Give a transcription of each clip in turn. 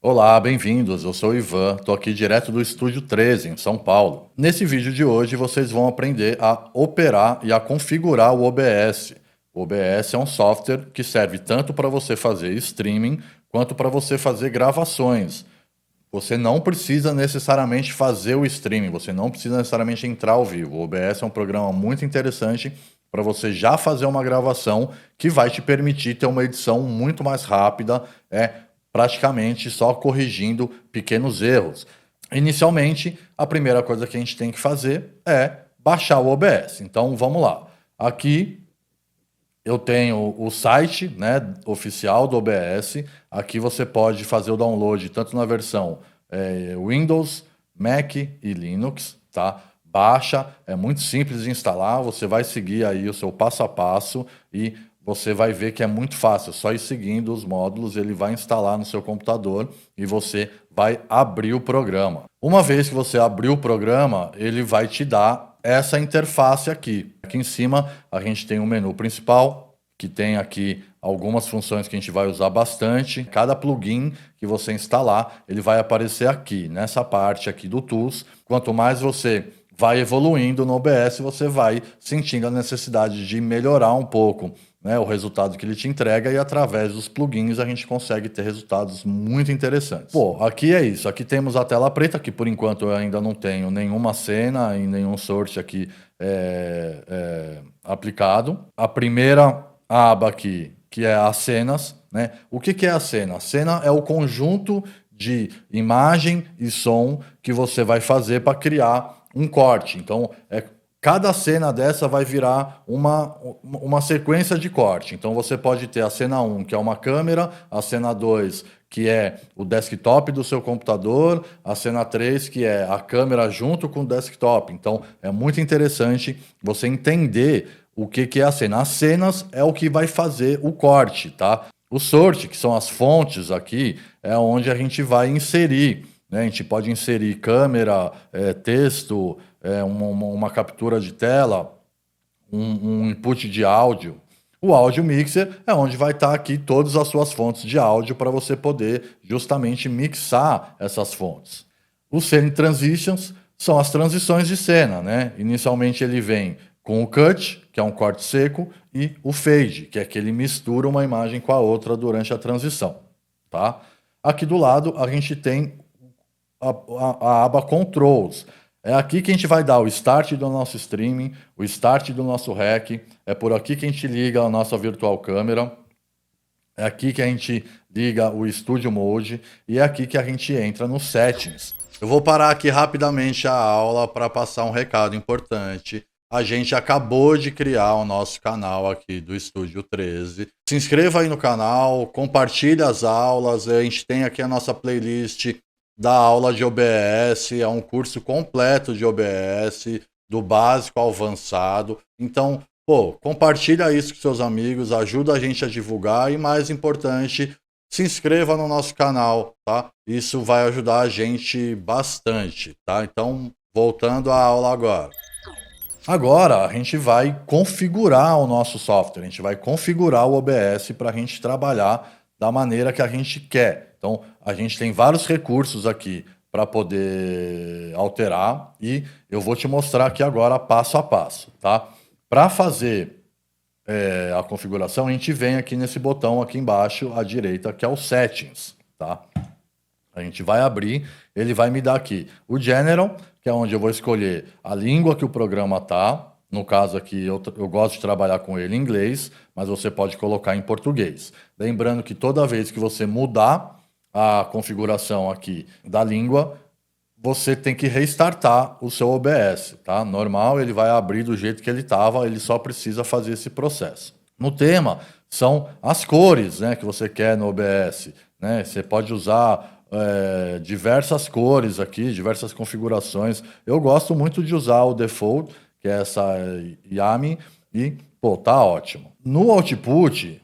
Olá, bem-vindos. Eu sou o Ivan, estou aqui direto do Estúdio 13, em São Paulo. Nesse vídeo de hoje, vocês vão aprender a operar e a configurar o OBS. O OBS é um software que serve tanto para você fazer streaming quanto para você fazer gravações. Você não precisa necessariamente fazer o streaming, você não precisa necessariamente entrar ao vivo. O OBS é um programa muito interessante para você já fazer uma gravação que vai te permitir ter uma edição muito mais rápida, praticamente só corrigindo pequenos erros. Inicialmente, a primeira coisa que a gente tem que fazer é baixar o OBS. Então vamos lá. Aqui eu tenho o site, né, oficial do OBS. Aqui você pode fazer o download tanto na versão Windows, Mac e Linux, tá? Baixa, é muito simples de instalar. Você vai seguir aí o seu passo a passo e você vai ver que é muito fácil. Só ir seguindo os módulos, ele vai instalar no seu computador e você vai abrir o programa. Uma vez que você abrir o programa, ele vai te dar essa interface aqui. Aqui em cima a gente tem um menu principal, que tem aqui algumas funções que a gente vai usar bastante. Cada plugin que você instalar, ele vai aparecer aqui, nessa parte aqui do Tools. Quanto mais você vai evoluindo no OBS, você vai sentindo a necessidade de melhorar um pouco, né, o resultado que ele te entrega, e através dos plugins a gente consegue ter resultados muito interessantes. Pô, aqui é isso. Aqui temos a tela preta, que por enquanto eu ainda não tenho nenhuma cena e nenhum source aqui aplicado. A primeira aba aqui, que é as cenas, né? O que é a cena? A cena é o conjunto de imagem e som que você vai fazer para criar um corte. Então, cada cena dessa vai virar uma sequência de corte. Então você pode ter a cena 1, que é uma câmera, a cena 2, que é o desktop do seu computador, a cena 3, que é a câmera junto com o desktop. Então é muito interessante você entender o que é a cena. As cenas é o que vai fazer o corte, tá? O source, que são as fontes aqui, é onde a gente vai inserir, né? A gente pode inserir câmera, texto, uma captura de tela, um input de áudio. O áudio mixer é onde vai estar aqui todas as suas fontes de áudio para você poder justamente mixar essas fontes. Os Scene Transitions são as transições de cena, né? Inicialmente ele vem com o cut, que é um corte seco, e o fade, que é que ele mistura uma imagem com a outra durante a transição, tá? Aqui do lado a gente tem a aba Controls. É aqui que a gente vai dar o start do nosso streaming, o start do nosso rec. É por aqui que a gente liga a nossa virtual câmera. É aqui que a gente liga o Studio Mode. E é aqui que a gente entra nos settings. Eu vou parar aqui rapidamente a aula para passar um recado importante. A gente acabou de criar o nosso canal aqui do Estúdio 13. Se inscreva aí no canal, compartilhe as aulas. A gente tem aqui a nossa playlist da aula de OBS, é um curso completo de OBS, do básico ao avançado. Então, pô, compartilha isso com seus amigos, ajuda a gente a divulgar e, mais importante, se inscreva no nosso canal, tá? Isso vai ajudar a gente bastante, tá? Então, voltando à aula agora. Agora, a gente vai configurar o nosso software, a gente vai configurar o OBS para a gente trabalhar da maneira que a gente quer. Então, a gente tem vários recursos aqui para poder alterar e eu vou te mostrar aqui agora passo a passo, tá? Para fazer a configuração, a gente vem aqui nesse botão aqui embaixo à direita, que é o Settings, tá? A gente vai abrir, ele vai me dar aqui o General, que é onde eu vou escolher a língua que o programa tá. No caso aqui, eu gosto de trabalhar com ele em inglês, mas você pode colocar em português. Lembrando que toda vez que você mudar a configuração aqui da língua, você tem que restartar o seu OBS, tá? Normal, ele vai abrir do jeito que ele estava, ele só precisa fazer esse processo. No tema, são as cores, né, que você quer no OBS, né? Você pode usar diversas cores aqui, diversas configurações. Eu gosto muito de usar o default, que é essa Yami, e, pô, tá ótimo. No Output,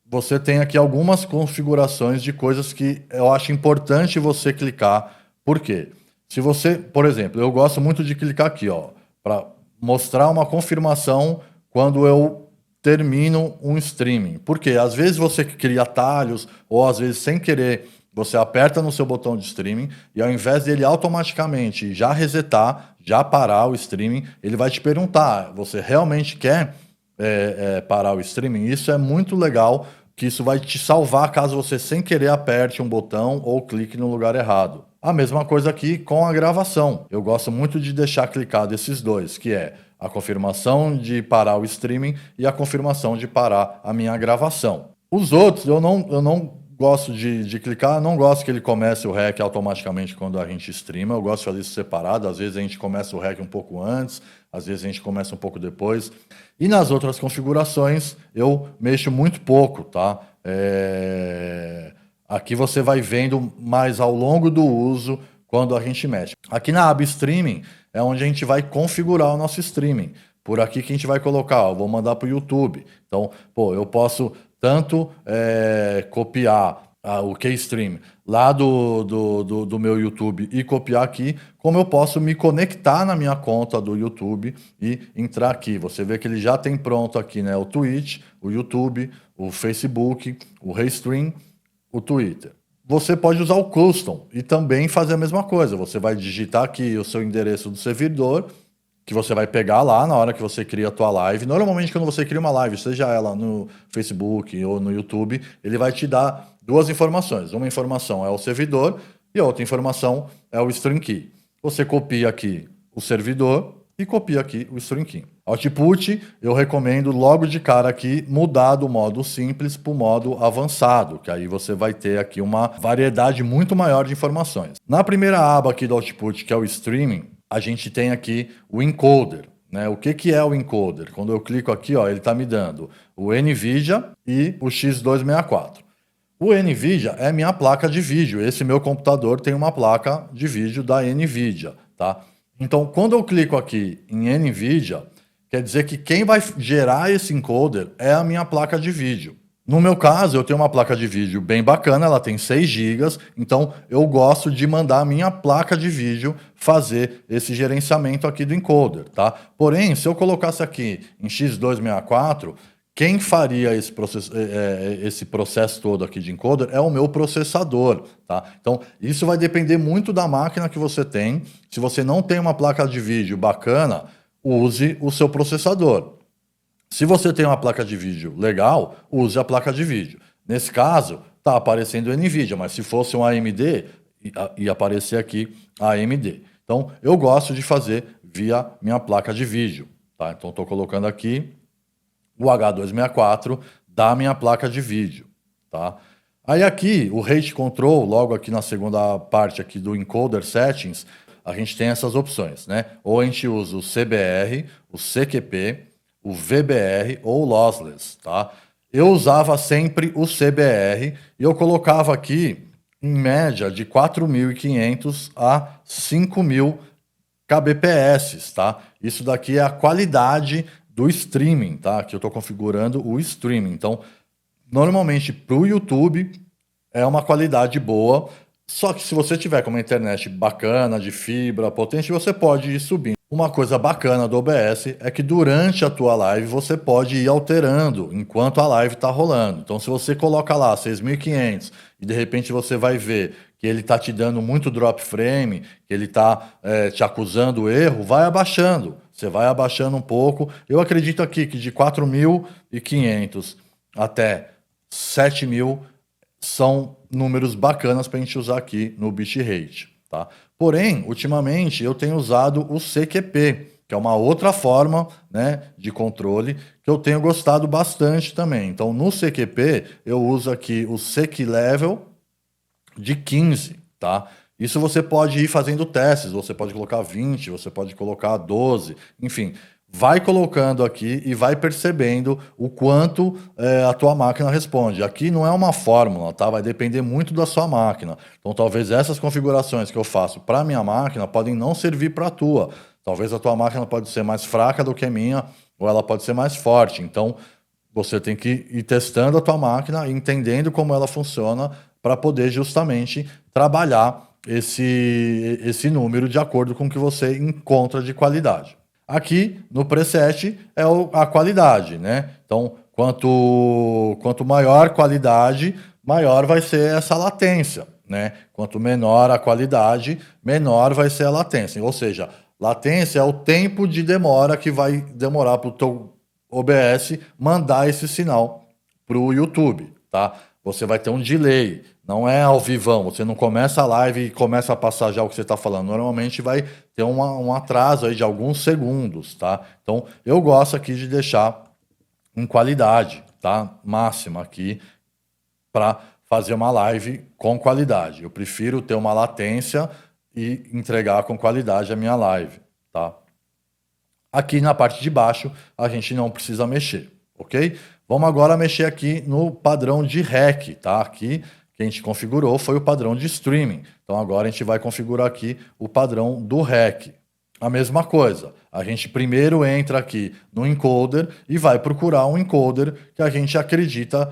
você tem aqui algumas configurações de coisas que eu acho importante você clicar. Por quê? Se você, por exemplo, eu gosto muito de clicar aqui, ó, para mostrar uma confirmação quando eu termino um streaming. Porque às vezes você cria atalhos, ou às vezes sem querer você aperta no seu botão de streaming e ao invés dele automaticamente já resetar, já parar o streaming, ele vai te perguntar, você realmente quer parar o streaming? Isso é muito legal, que isso vai te salvar caso você sem querer aperte um botão ou clique no lugar errado. A mesma coisa aqui com a gravação. Eu gosto muito de deixar clicado esses dois, que é a confirmação de parar o streaming e a confirmação de parar a minha gravação. Os outros eu não gosto de clicar, não gosto que ele comece o REC automaticamente quando a gente streama, eu gosto de fazer isso separado, às vezes a gente começa o REC um pouco antes, às vezes a gente começa um pouco depois. E nas outras configurações eu mexo muito pouco, tá? Aqui você vai vendo mais ao longo do uso quando a gente mexe. Aqui na aba Streaming é onde a gente vai configurar o nosso streaming. Por aqui que a gente vai colocar, ó, vou mandar para o YouTube. Então, eu posso tanto copiar o Keystream lá do meu YouTube e copiar aqui, como eu posso me conectar na minha conta do YouTube e entrar aqui. Você vê que ele já tem pronto aqui, né? O Twitch, o YouTube, o Facebook, o Restream, o Twitter. Você pode usar o Custom e também fazer a mesma coisa. Você vai digitar aqui o seu endereço do servidor, que você vai pegar lá na hora que você cria a tua live. Normalmente, quando você cria uma live, seja ela no Facebook ou no YouTube, ele vai te dar duas informações. Uma informação é o servidor e a outra informação é o Stream Key. Você copia aqui o servidor e copia aqui o Stream Key. Output, eu recomendo logo de cara aqui mudar do modo simples para o modo avançado, que aí você vai ter aqui uma variedade muito maior de informações. Na primeira aba aqui do Output, que é o Streaming, a gente tem aqui o encoder, né? O que é o encoder? Quando eu clico aqui, ó, ele está me dando o NVIDIA e o X264. O NVIDIA é minha placa de vídeo. Esse meu computador tem uma placa de vídeo da NVIDIA, tá? Então, quando eu clico aqui em NVIDIA, quer dizer que quem vai gerar esse encoder é a minha placa de vídeo. No meu caso, eu tenho uma placa de vídeo bem bacana, ela tem 6 GB, então eu gosto de mandar a minha placa de vídeo fazer esse gerenciamento aqui do encoder, tá? Porém, se eu colocasse aqui em X264, quem faria esse processo todo aqui de encoder é o meu processador, tá? Então, isso vai depender muito da máquina que você tem. Se você não tem uma placa de vídeo bacana, use o seu processador. Se você tem uma placa de vídeo legal, use a placa de vídeo. Nesse caso, está aparecendo o NVIDIA, mas se fosse um AMD, ia aparecer aqui a AMD. Então, eu gosto de fazer via minha placa de vídeo, tá? Então, estou colocando aqui o H264 da minha placa de vídeo, tá? Aí aqui, o Rate Control, logo aqui na segunda parte aqui do Encoder Settings, a gente tem essas opções, né? Ou a gente usa o CBR, o CQP, o VBR ou o Lossless, tá? Eu usava sempre o CBR e eu colocava aqui, em média, de 4.500 a 5.000 kbps, tá? Isso daqui é a qualidade do streaming, tá? Que eu estou configurando o streaming. Então, normalmente para o YouTube é uma qualidade boa, só que se você tiver com uma internet bacana, de fibra, potente, você pode ir subindo. Uma coisa bacana do OBS é que durante a tua live você pode ir alterando enquanto a live está rolando. Então, se você coloca lá 6.500 e de repente você vai ver que ele está te dando muito drop frame, que ele está te acusando erro, vai abaixando. Você vai abaixando um pouco. Eu acredito aqui que de 4.500 até 7.000 são números bacanas para a gente usar aqui no bitrate, tá? Porém, ultimamente eu tenho usado o CQP, que é uma outra forma, né, de controle que eu tenho gostado bastante também. Então, no CQP eu uso aqui o Seq Level de 15, tá? Isso você pode ir fazendo testes, você pode colocar 20, você pode colocar 12, enfim, vai colocando aqui e vai percebendo o quanto a tua máquina responde. Aqui não é uma fórmula, tá? Vai depender muito da sua máquina. Então, talvez essas configurações que eu faço para a minha máquina podem não servir para a tua. Talvez a tua máquina pode ser mais fraca do que a minha, ou ela pode ser mais forte. Então, você tem que ir testando a tua máquina, entendendo como ela funciona, para poder justamente trabalhar esse número de acordo com o que você encontra de qualidade. Aqui no preset é a qualidade, né? Então, quanto maior qualidade, maior vai ser essa latência, né? Quanto menor a qualidade, menor vai ser a latência. Ou seja, latência é o tempo de demora que vai demorar para o teu OBS mandar esse sinal para o YouTube, tá? Você vai ter um delay, não é ao vivão, você não começa a live e começa a passar já o que você está falando. Normalmente vai ter um atraso aí de alguns segundos, tá? Então, eu gosto aqui de deixar em qualidade, tá? Máxima aqui, para fazer uma live com qualidade. Eu prefiro ter uma latência e entregar com qualidade a minha live, tá? Aqui na parte de baixo a gente não precisa mexer, ok? Vamos agora mexer aqui no padrão de REC, tá? Aqui que a gente configurou foi o padrão de streaming. Então agora a gente vai configurar aqui o padrão do REC. A mesma coisa, a gente primeiro entra aqui no encoder e vai procurar um encoder que a gente acredita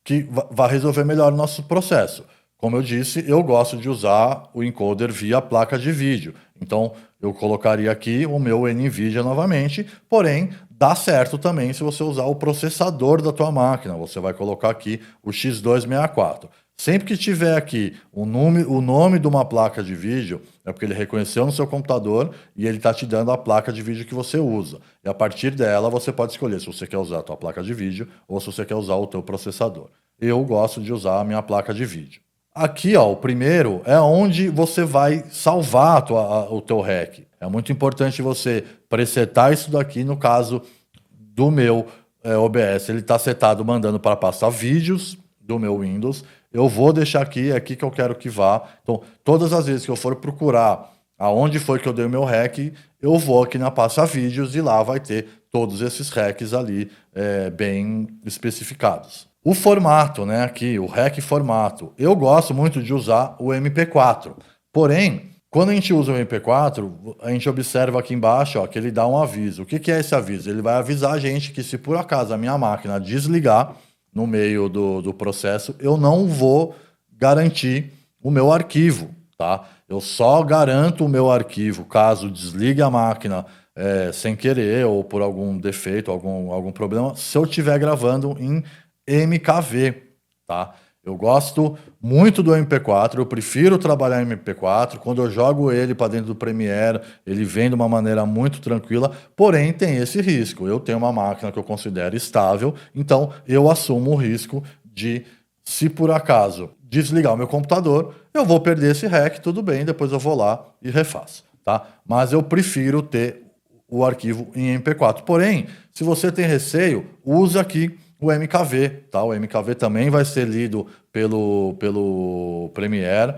que vai resolver melhor o nosso processo. Como eu disse, eu gosto de usar o encoder via placa de vídeo. Então, eu colocaria aqui o meu NVIDIA novamente, porém, dá certo também se você usar o processador da tua máquina. Você vai colocar aqui o X264. Sempre que tiver aqui o nome de uma placa de vídeo, é porque ele reconheceu no seu computador e ele está te dando a placa de vídeo que você usa. E a partir dela, você pode escolher se você quer usar a tua placa de vídeo ou se você quer usar o teu processador. Eu gosto de usar a minha placa de vídeo. Aqui, ó, o primeiro é onde você vai salvar o teu REC. É muito importante você presetar isso daqui no caso do meu OBS. Ele está setado mandando para pasta vídeos do meu Windows. Eu vou deixar aqui, é aqui que eu quero que vá. Então, todas as vezes que eu for procurar aonde foi que eu dei o meu REC, eu vou aqui na pasta vídeos e lá vai ter todos esses RECs ali bem especificados. O formato, né, aqui, o REC formato. Eu gosto muito de usar o MP4. Porém, quando a gente usa o MP4, a gente observa aqui embaixo ó, que ele dá um aviso. O que é esse aviso? Ele vai avisar a gente que se por acaso a minha máquina desligar no meio do processo, eu não vou garantir o meu arquivo, tá? Eu só garanto o meu arquivo caso desligue a máquina sem querer ou por algum defeito, algum problema, se eu estiver gravando em MKV, tá? Eu gosto muito do MP4, eu prefiro trabalhar em MP4. Quando eu jogo ele para dentro do Premiere, ele vem de uma maneira muito tranquila, porém tem esse risco. Eu tenho uma máquina que eu considero estável, então eu assumo o risco de, se por acaso desligar o meu computador, eu vou perder esse REC, tudo bem, depois eu vou lá e refaço, tá? Mas eu prefiro ter o arquivo em MP4. Porém, se você tem receio, usa aqui o MKV, tá? O MKV também vai ser lido pelo Premiere,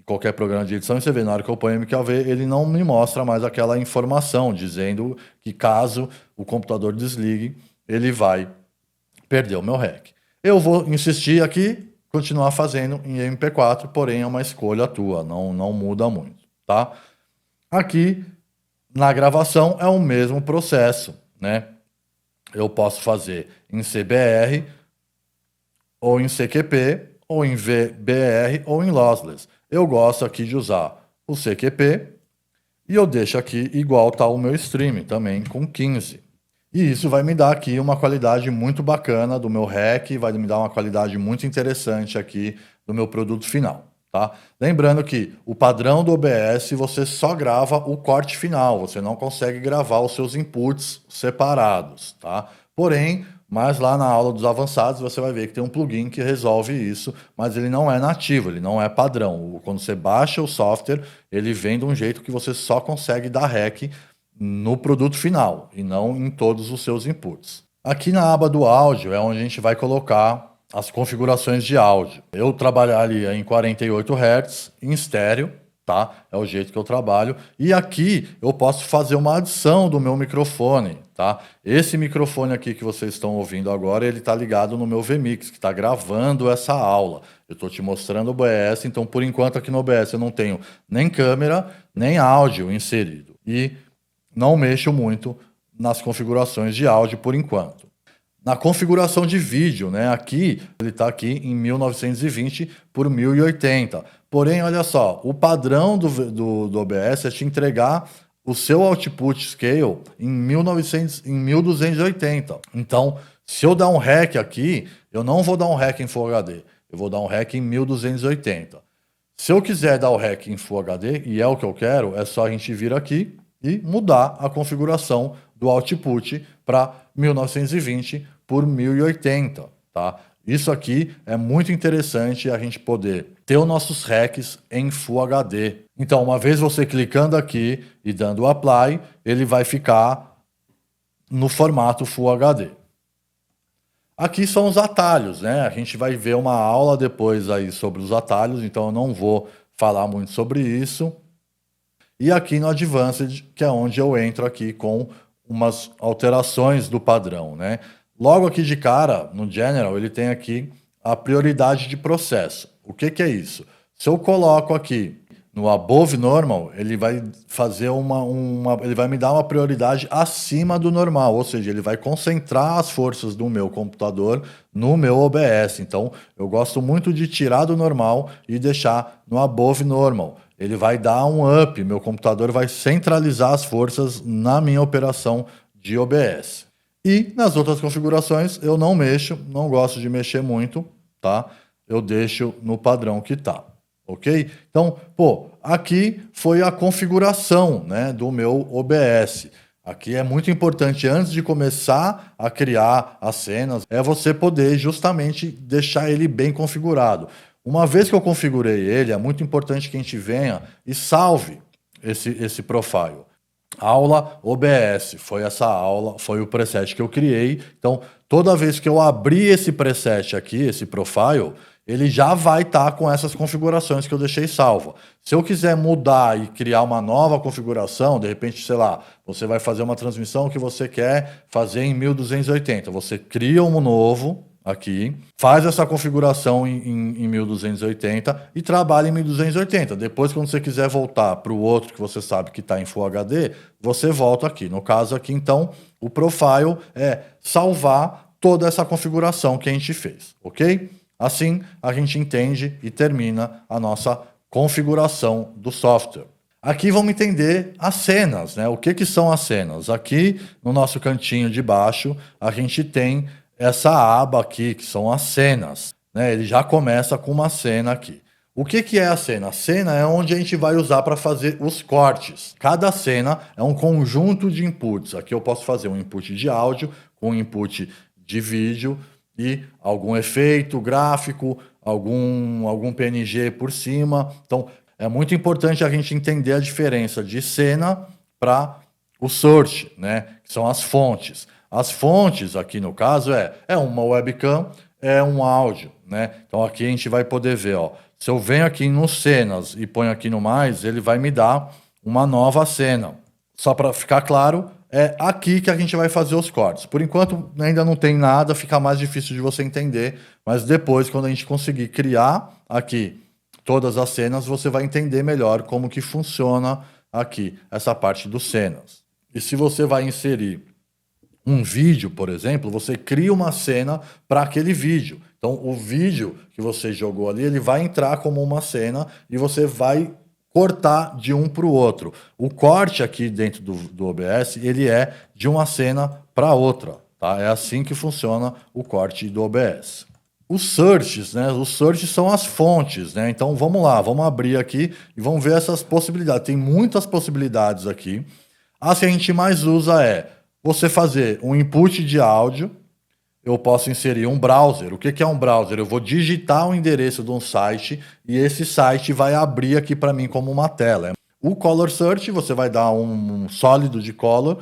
qualquer programa de edição, e você vê, na hora que eu ponho MKV, ele não me mostra mais aquela informação, dizendo que caso o computador desligue, ele vai perder o meu REC. Eu vou insistir aqui, continuar fazendo em MP4, porém é uma escolha tua, não muda muito, tá? Aqui, na gravação, é o mesmo processo, né? Eu posso fazer em CBR, ou em CQP, ou em VBR, ou em Lossless. Eu gosto aqui de usar o CQP, e eu deixo aqui igual está o meu stream, também com 15. E isso vai me dar aqui uma qualidade muito bacana do meu REC, vai me dar uma qualidade muito interessante aqui do meu produto final. Tá? Lembrando que o padrão do OBS você só grava o corte final, você não consegue gravar os seus inputs separados, tá? Porém, mas lá na aula dos avançados você vai ver que tem um plugin que resolve isso, mas ele não é nativo, ele não é padrão. Quando você baixa o software, ele vem de um jeito que você só consegue dar REC no produto final e não em todos os seus inputs. Aqui na aba do áudio é onde a gente vai colocar as configurações de áudio. Eu trabalharia em 48 Hz, em estéreo, tá? É o jeito que eu trabalho. E aqui eu posso fazer uma adição do meu microfone, tá? Esse microfone aqui que vocês estão ouvindo agora, ele está ligado no meu vMix, que está gravando essa aula. Eu estou te mostrando o OBS, então por enquanto aqui no OBS eu não tenho nem câmera, nem áudio inserido. E não mexo muito nas configurações de áudio por enquanto. Na configuração de vídeo, né? Aqui, ele está aqui em 1920 por 1080. Porém, olha só, o padrão do OBS é te entregar o seu output scale em 1280. Então, se eu dar um REC aqui, eu não vou dar um REC em Full HD. Eu vou dar um REC em 1280. Se eu quiser dar o REC em Full HD, e é o que eu quero, é só a gente vir aqui e mudar a configuração do output para 1920 por 1080, tá? Isso aqui é muito interessante a gente poder ter os nossos RECs em Full HD. Então, uma vez você clicando aqui e dando Apply, ele vai ficar no formato Full HD. Aqui são os atalhos, né? A gente vai ver uma aula depois aí sobre os atalhos, então eu não vou falar muito sobre isso. E aqui no Advanced, que é onde eu entro aqui com umas alterações do padrão, né? Logo aqui de cara, no General, ele tem aqui a prioridade de processo. O que que é isso? Se eu coloco aqui no Above Normal, ele vai fazer ele vai me dar uma prioridade acima do normal, ou seja, ele vai concentrar as forças do meu computador no meu OBS. Então, eu gosto muito de tirar do normal e deixar no Above Normal. Ele vai dar um up, meu computador vai centralizar as forças na minha operação de OBS. E nas outras configurações eu não mexo, não gosto de mexer muito, tá? Eu deixo no padrão que tá. Ok? Então, pô, aqui foi a configuração, né, do meu OBS. Aqui é muito importante, antes de começar a criar as cenas, é você poder justamente deixar ele bem configurado. Uma vez que eu configurei ele, é muito importante que a gente venha e salve esse profile. Aula OBS, foi essa aula, foi o preset que eu criei. Então, toda vez que eu abrir esse preset aqui, esse profile, ele já vai estar com essas configurações que eu deixei salva. Se eu quiser mudar e criar uma nova configuração, de repente, sei lá, você vai fazer uma transmissão que você quer fazer em 1280. Você cria um novo aqui, faz essa configuração em 1280 e trabalha em 1280. Depois, quando você quiser voltar para o outro que você sabe que está em Full HD, você volta aqui. No caso aqui, então, o profile é salvar toda essa configuração que a gente fez, ok? Assim, a gente entende e termina a nossa configuração do software. Aqui vamos entender as cenas, né? O que são as cenas? Aqui, no nosso cantinho de baixo, a gente tem essa aba aqui, que são as cenas, né? Ele já começa com uma cena aqui. O que é a cena? A cena é onde a gente vai usar para fazer os cortes. Cada cena é um conjunto de inputs. Aqui eu posso fazer um input de áudio com um input de vídeo, e algum efeito gráfico, algum PNG por cima. Então, é muito importante a gente entender a diferença de cena para o source, né? Que são as fontes. As fontes, aqui no caso, é uma webcam, é um áudio, né? Então, aqui a gente vai poder ver, ó. Se eu venho aqui no cenas e ponho aqui no mais, ele vai me dar uma nova cena. Só para ficar claro, é aqui que a gente vai fazer os cortes. Por enquanto ainda não tem nada, fica mais difícil de você entender, mas depois, quando a gente conseguir criar aqui todas as cenas, você vai entender melhor como que funciona aqui essa parte dos cenas. E se você vai inserir um vídeo, por exemplo, você cria uma cena para aquele vídeo. Então, o vídeo que você jogou ali, ele vai entrar como uma cena e você vai cortar de um para o outro. O corte aqui dentro do OBS, ele é de uma cena para outra, tá? É assim que funciona o corte do OBS. Os searches, né? Os searches são as fontes, né? Então vamos lá, vamos abrir aqui e vamos ver essas possibilidades. Tem muitas possibilidades aqui. As que a gente mais usa é você fazer um input de áudio. Eu posso inserir um browser. O que é um browser? Eu vou digitar o endereço de um site e esse site vai abrir aqui para mim como uma tela. O Color Search, você vai dar um sólido de color.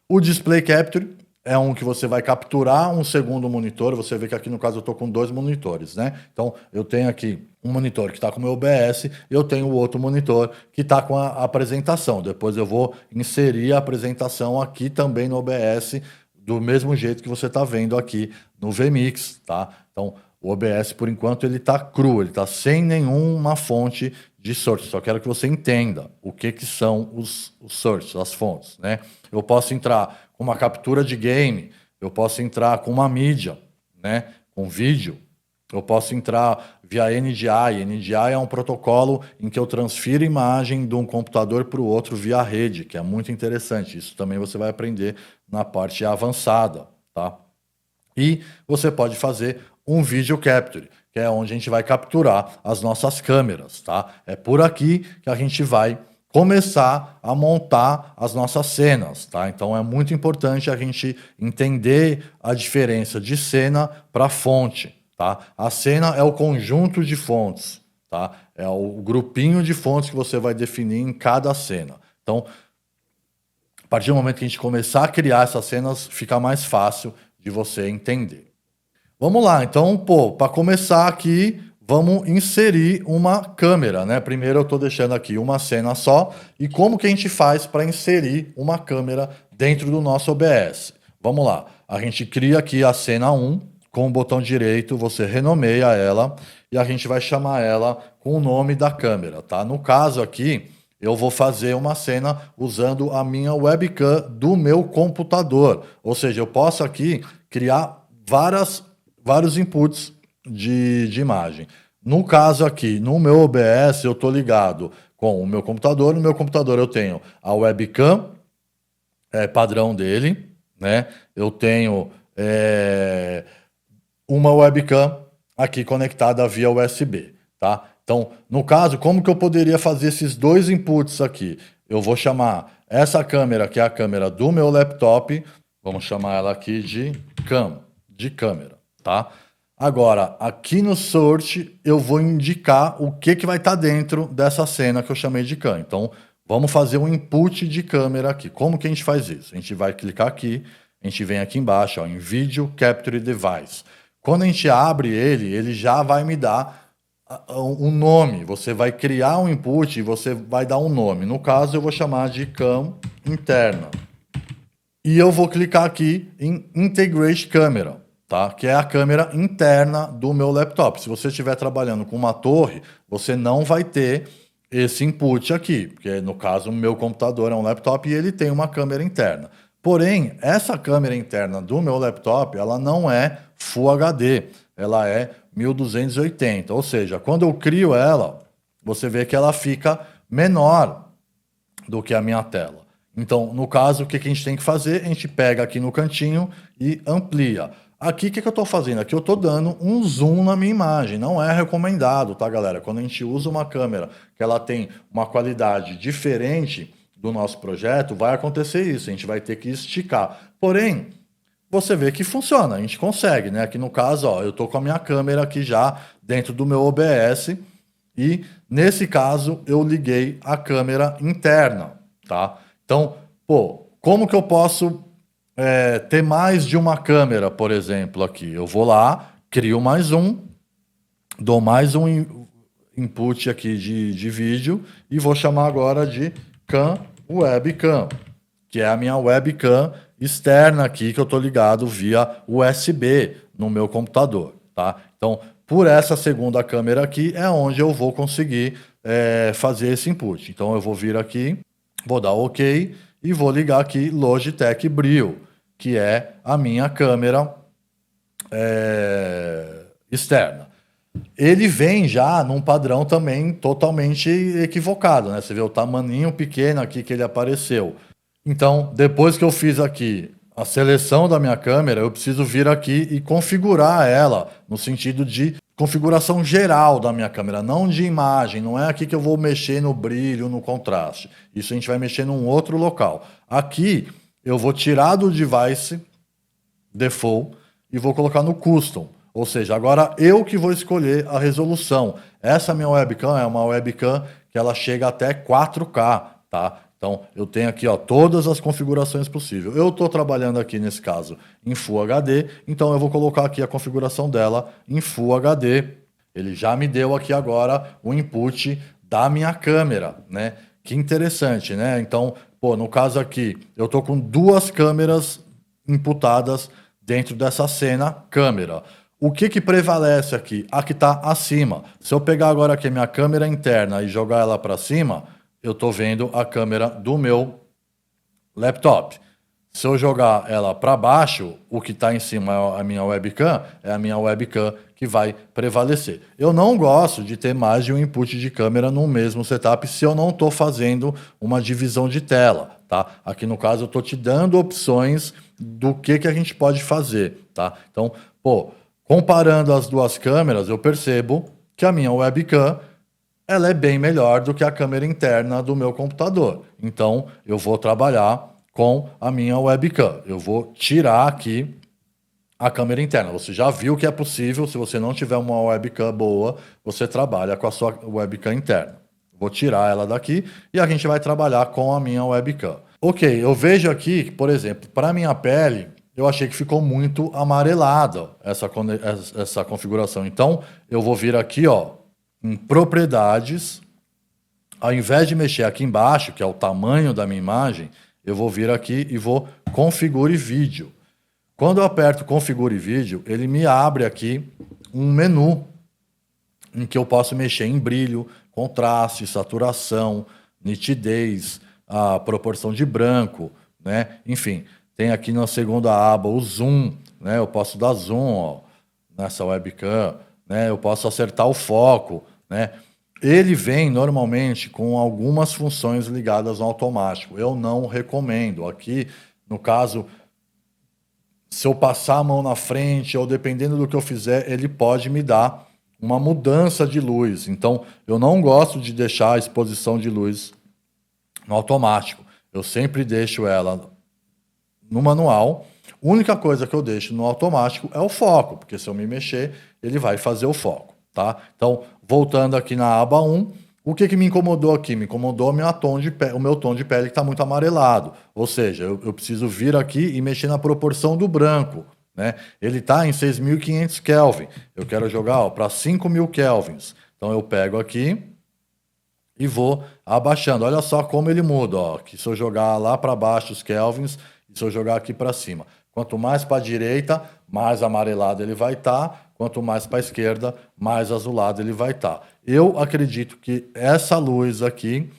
O Display Capture é um que você vai capturar um segundo monitor. Você vê que aqui no caso eu estou com 2 monitores, né? Então eu tenho aqui um monitor que está com o meu OBS, eu tenho o outro monitor que está com a apresentação. Depois eu vou inserir a apresentação aqui também no OBS, do mesmo jeito que você está vendo aqui no vMix, tá? Então, o OBS, por enquanto, ele está cru, ele está sem nenhuma fonte de source. Só quero que você entenda o que são os sources, as fontes, né? Eu posso entrar com uma captura de game, eu posso entrar com uma mídia, né? Com vídeo. Eu posso entrar via NDI. NDI é um protocolo em que eu transfiro imagem de um computador para o outro via rede, que é muito interessante. Isso também você vai aprender na parte avançada, tá? E você pode fazer um Video Capture, que é onde a gente vai capturar as nossas câmeras, tá? É por aqui que a gente vai começar a montar as nossas cenas, tá? Então é muito importante a gente entender a diferença de cena para fonte, tá? A cena é o conjunto de fontes, tá? É o grupinho de fontes que você vai definir em cada cena. Então, a partir do momento que a gente começar a criar essas cenas, fica mais fácil de você entender. Vamos lá, então, para começar aqui, vamos inserir uma câmera, né? Primeiro eu estou deixando aqui uma cena só. E como que a gente faz para inserir uma câmera dentro do nosso OBS? Vamos lá, a gente cria aqui a cena 1, com o botão direito, você renomeia ela e a gente vai chamar ela com o nome da câmera, tá? No caso aqui, eu vou fazer uma cena usando a minha webcam do meu computador. Ou seja, eu posso aqui criar vários inputs de imagem. No caso aqui, no meu OBS, eu estou ligado com o meu computador. No meu computador eu tenho a webcam padrão dele, né? Eu tenho uma webcam aqui conectada via USB, tá? Então, no caso, como que eu poderia fazer esses dois inputs aqui? Eu vou chamar essa câmera, que é a câmera do meu laptop, vamos chamar ela aqui de câmera, tá? Agora, aqui no Source, eu vou indicar o que vai estar dentro dessa cena que eu chamei de cam. Então, vamos fazer um input de câmera aqui. Como que a gente faz isso? A gente vai clicar aqui, a gente vem aqui embaixo, ó, em Video Capture Device. Quando a gente abre ele já vai me dar um nome. Você vai criar um input e você vai dar um nome. No caso, eu vou chamar de cam interna. E eu vou clicar aqui em Integrate Camera, tá? Que é a câmera interna do meu laptop. Se você estiver trabalhando com uma torre, você não vai ter esse input aqui, porque no caso o meu computador é um laptop e ele tem uma câmera interna. Porém, essa câmera interna do meu laptop, ela não é Full HD, ela é 1280, ou seja, quando eu crio ela, você vê que ela fica menor do que a minha tela. Então, no caso, o que a gente tem que fazer? A gente pega aqui no cantinho e amplia. Aqui, o que eu estou fazendo? Aqui eu estou dando um zoom na minha imagem. Não é recomendado, tá, galera? Quando a gente usa uma câmera que ela tem uma qualidade diferente do nosso projeto, vai acontecer isso. A gente vai ter que esticar. Porém, você vê que funciona. A gente consegue, né? Aqui no caso, ó, eu estou com a minha câmera aqui já dentro do meu OBS e, nesse caso, eu liguei a câmera interna, tá? Então, como que eu posso ter mais de uma câmera, por exemplo, aqui? Eu vou lá, crio mais um, dou mais um input aqui de vídeo e vou chamar agora de cam webcam, que é a minha webcam externa aqui que eu estou ligado via USB no meu computador, tá? Então, por essa segunda câmera aqui é onde eu vou conseguir fazer esse input. Então, eu vou vir aqui, vou dar OK e vou ligar aqui Logitech Brio, que é a minha câmera externa. Ele vem já num padrão também totalmente equivocado, né? Você vê o tamaninho pequeno aqui que ele apareceu. Então, depois que eu fiz aqui a seleção da minha câmera, eu preciso vir aqui e configurar ela no sentido de configuração geral da minha câmera, não de imagem. Não é aqui que eu vou mexer no brilho, no contraste. Isso a gente vai mexer num outro local. Aqui eu vou tirar do device default e vou colocar no custom. Ou seja, agora eu que vou escolher a resolução. Essa minha webcam é uma webcam que ela chega até 4K, tá? Então, eu tenho aqui, ó, todas as configurações possíveis. Eu estou trabalhando aqui, nesse caso, em Full HD, então eu vou colocar aqui a configuração dela em Full HD. Ele já me deu aqui agora o input da minha câmera, né? Que interessante, né? Então, no caso aqui, eu estou com duas câmeras imputadas dentro dessa cena câmera. O que prevalece aqui? A que está acima. Se eu pegar agora aqui a minha câmera interna e jogar ela para cima, eu estou vendo a câmera do meu laptop. Se eu jogar ela para baixo, o que está em cima é a minha webcam que vai prevalecer. Eu não gosto de ter mais de um input de câmera no mesmo setup se eu não estou fazendo uma divisão de tela, tá? Aqui no caso eu estou te dando opções do que a gente pode fazer, tá? Então, Comparando as duas câmeras, eu percebo que a minha webcam ela é bem melhor do que a câmera interna do meu computador. Então, eu vou trabalhar com a minha webcam. Eu vou tirar aqui a câmera interna. Você já viu que é possível, se você não tiver uma webcam boa, você trabalha com a sua webcam interna. Vou tirar ela daqui e a gente vai trabalhar com a minha webcam. Ok, eu vejo aqui, por exemplo, para minha pele, eu achei que ficou muito amarelada essa configuração. Então, eu vou vir aqui, ó, em propriedades, ao invés de mexer aqui embaixo, que é o tamanho da minha imagem, eu vou vir aqui e vou configure vídeo. Quando eu aperto configure vídeo, ele me abre aqui um menu em que eu posso mexer em brilho, contraste, saturação, nitidez, a proporção de branco, né? Enfim, tem aqui na segunda aba o zoom, né? Eu posso dar zoom, ó, nessa webcam, né? Eu posso acertar o foco, né? Ele vem normalmente com algumas funções ligadas ao automático. Eu não recomendo. Aqui, no caso, se eu passar a mão na frente ou dependendo do que eu fizer, ele pode me dar uma mudança de luz. Então, eu não gosto de deixar a exposição de luz no automático. Eu sempre deixo ela no manual. A única coisa que eu deixo no automático é o foco, porque se eu me mexer, ele vai fazer o foco, tá? Então, voltando aqui na aba 1, o que me incomodou aqui? Me incomodou o meu tom de pele que está muito amarelado. Ou seja, eu preciso vir aqui e mexer na proporção do branco, né? Ele está em 6.500 Kelvin. Eu quero jogar para 5.000 Kelvins. Então eu pego aqui e vou abaixando. Olha só como ele muda, ó. Que se eu jogar lá para baixo os Kelvins e se eu jogar aqui para cima. Quanto mais para a direita, mais amarelado ele vai estar. Quanto mais para a esquerda, mais azulado ele vai estar. Eu acredito que essa luz aqui,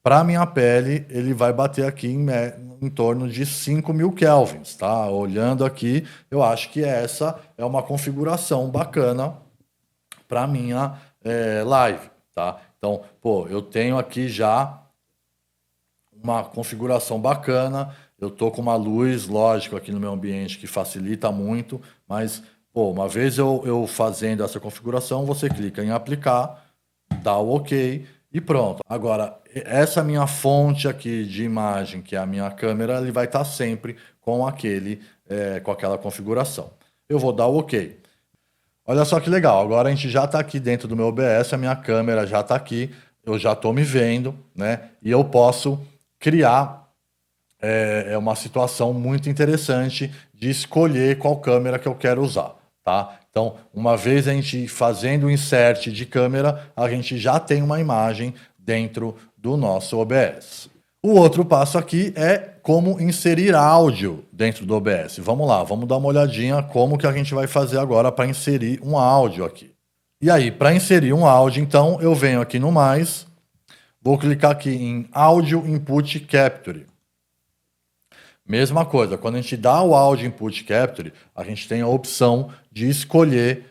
para minha pele, ele vai bater aqui em torno de 5.000 kelvins, tá? Olhando aqui, eu acho que essa é uma configuração bacana para minha live, tá? Então, pô, eu tenho aqui já uma configuração bacana, eu tô com uma luz, lógico, aqui no meu ambiente que facilita muito, mas, pô, uma vez eu fazendo essa configuração, você clica em aplicar, dá o OK e pronto. Agora, essa minha fonte aqui de imagem, que é a minha câmera, ele vai estar sempre com com aquela configuração. Eu vou dar o OK. Olha só que legal, agora a gente já está aqui dentro do meu OBS, a minha câmera já está aqui, eu já estou me vendo, né? E eu posso criar uma situação muito interessante de escolher qual câmera que eu quero usar, tá? Então, uma vez a gente fazendo o insert de câmera, a gente já tem uma imagem dentro do nosso OBS. O outro passo aqui é como inserir áudio dentro do OBS. Vamos lá, vamos dar uma olhadinha como que a gente vai fazer agora para inserir um áudio aqui. E aí, para inserir um áudio, então, eu venho aqui no mais, vou clicar aqui em Audio Input Capture. Mesma coisa, quando a gente dá o Audio Input Capture, a gente tem a opção de escolher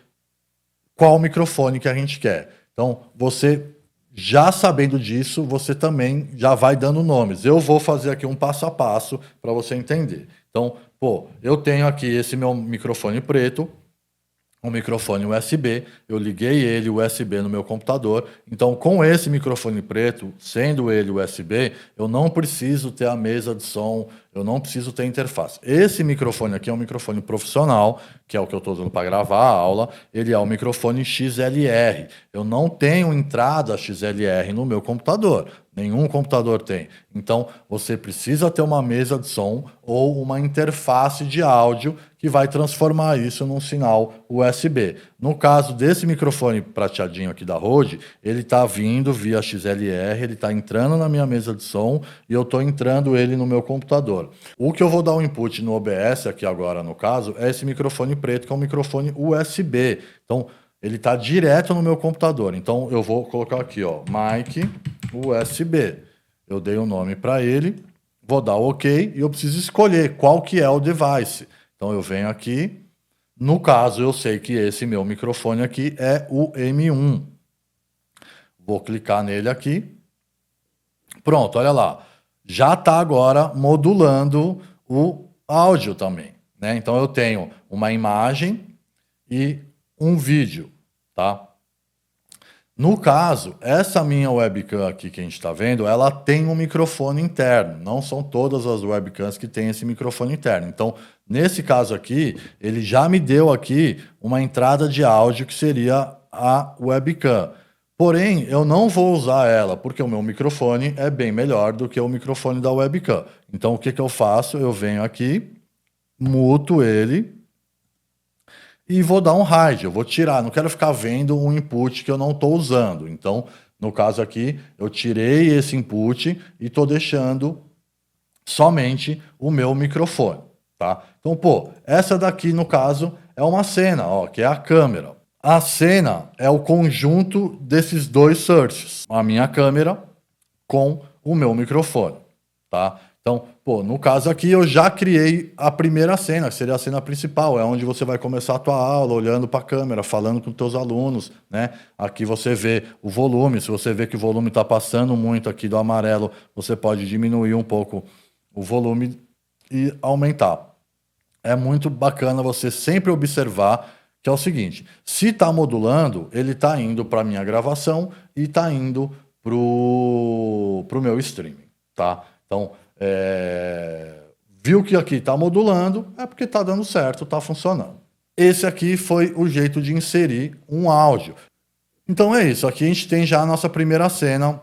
qual microfone que a gente quer. Então, você já sabendo disso, você também já vai dando nomes. Eu vou fazer aqui um passo a passo para você entender. Então, pô, eu tenho aqui esse meu microfone preto, um microfone USB, eu liguei ele USB no meu computador. Então, com esse microfone preto, sendo ele USB, eu não preciso ter a mesa de som, eu não preciso ter interface. Esse microfone aqui é um microfone profissional, que é o que eu estou usando para gravar a aula. Ele é um microfone XLR. Eu não tenho entrada XLR no meu computador. Nenhum computador tem. Então, você precisa ter uma mesa de som ou uma interface de áudio que vai transformar isso num sinal USB. No caso desse microfone prateadinho aqui da Rode, ele está vindo via XLR, ele está entrando na minha mesa de som e eu estou entrando ele no meu computador. O que eu vou dar um input no OBS aqui agora, no caso, é esse microfone preto, que é um microfone USB. Então, ele está direto no meu computador. Então, eu vou colocar aqui, ó, mic USB. Eu dei um nome para ele, vou dar OK e eu preciso escolher qual que é o device. Então, eu venho aqui. No caso, eu sei que esse meu microfone aqui é o M1. Vou clicar nele aqui. Pronto, olha lá. Já está agora modulando o áudio também, né? Então, eu tenho uma imagem e um vídeo, tá? No caso, essa minha webcam aqui que a gente está vendo, ela tem um microfone interno. Não são todas as webcams que têm esse microfone interno. Então, nesse caso aqui, ele já me deu aqui uma entrada de áudio que seria a webcam. Porém, eu não vou usar ela, porque o meu microfone é bem melhor do que o microfone da webcam. Então, o que que eu faço? Eu venho aqui, muto ele e vou dar um hide, eu vou tirar, não quero ficar vendo um input que eu não estou usando. Então, no caso aqui, eu tirei esse input e estou deixando somente o meu microfone, tá? Então, pô, essa daqui, no caso, é uma cena, ó, que é a câmera. A cena é o conjunto desses dois searches, a minha câmera com o meu microfone, tá? Então, pô, no caso aqui eu já criei a primeira cena, que seria a cena principal, é onde você vai começar a tua aula, olhando para a câmera, falando com os teus alunos, né? Aqui você vê o volume, se você vê que o volume está passando muito aqui do amarelo, você pode diminuir um pouco o volume e aumentar. É muito bacana você sempre observar que é o seguinte, se está modulando, ele está indo para a minha gravação e está indo pro meu streaming, tá? Então, viu que aqui está modulando, é porque está dando certo, está funcionando. Esse aqui foi o jeito de inserir um áudio. Então é isso, aqui a gente tem já a nossa primeira cena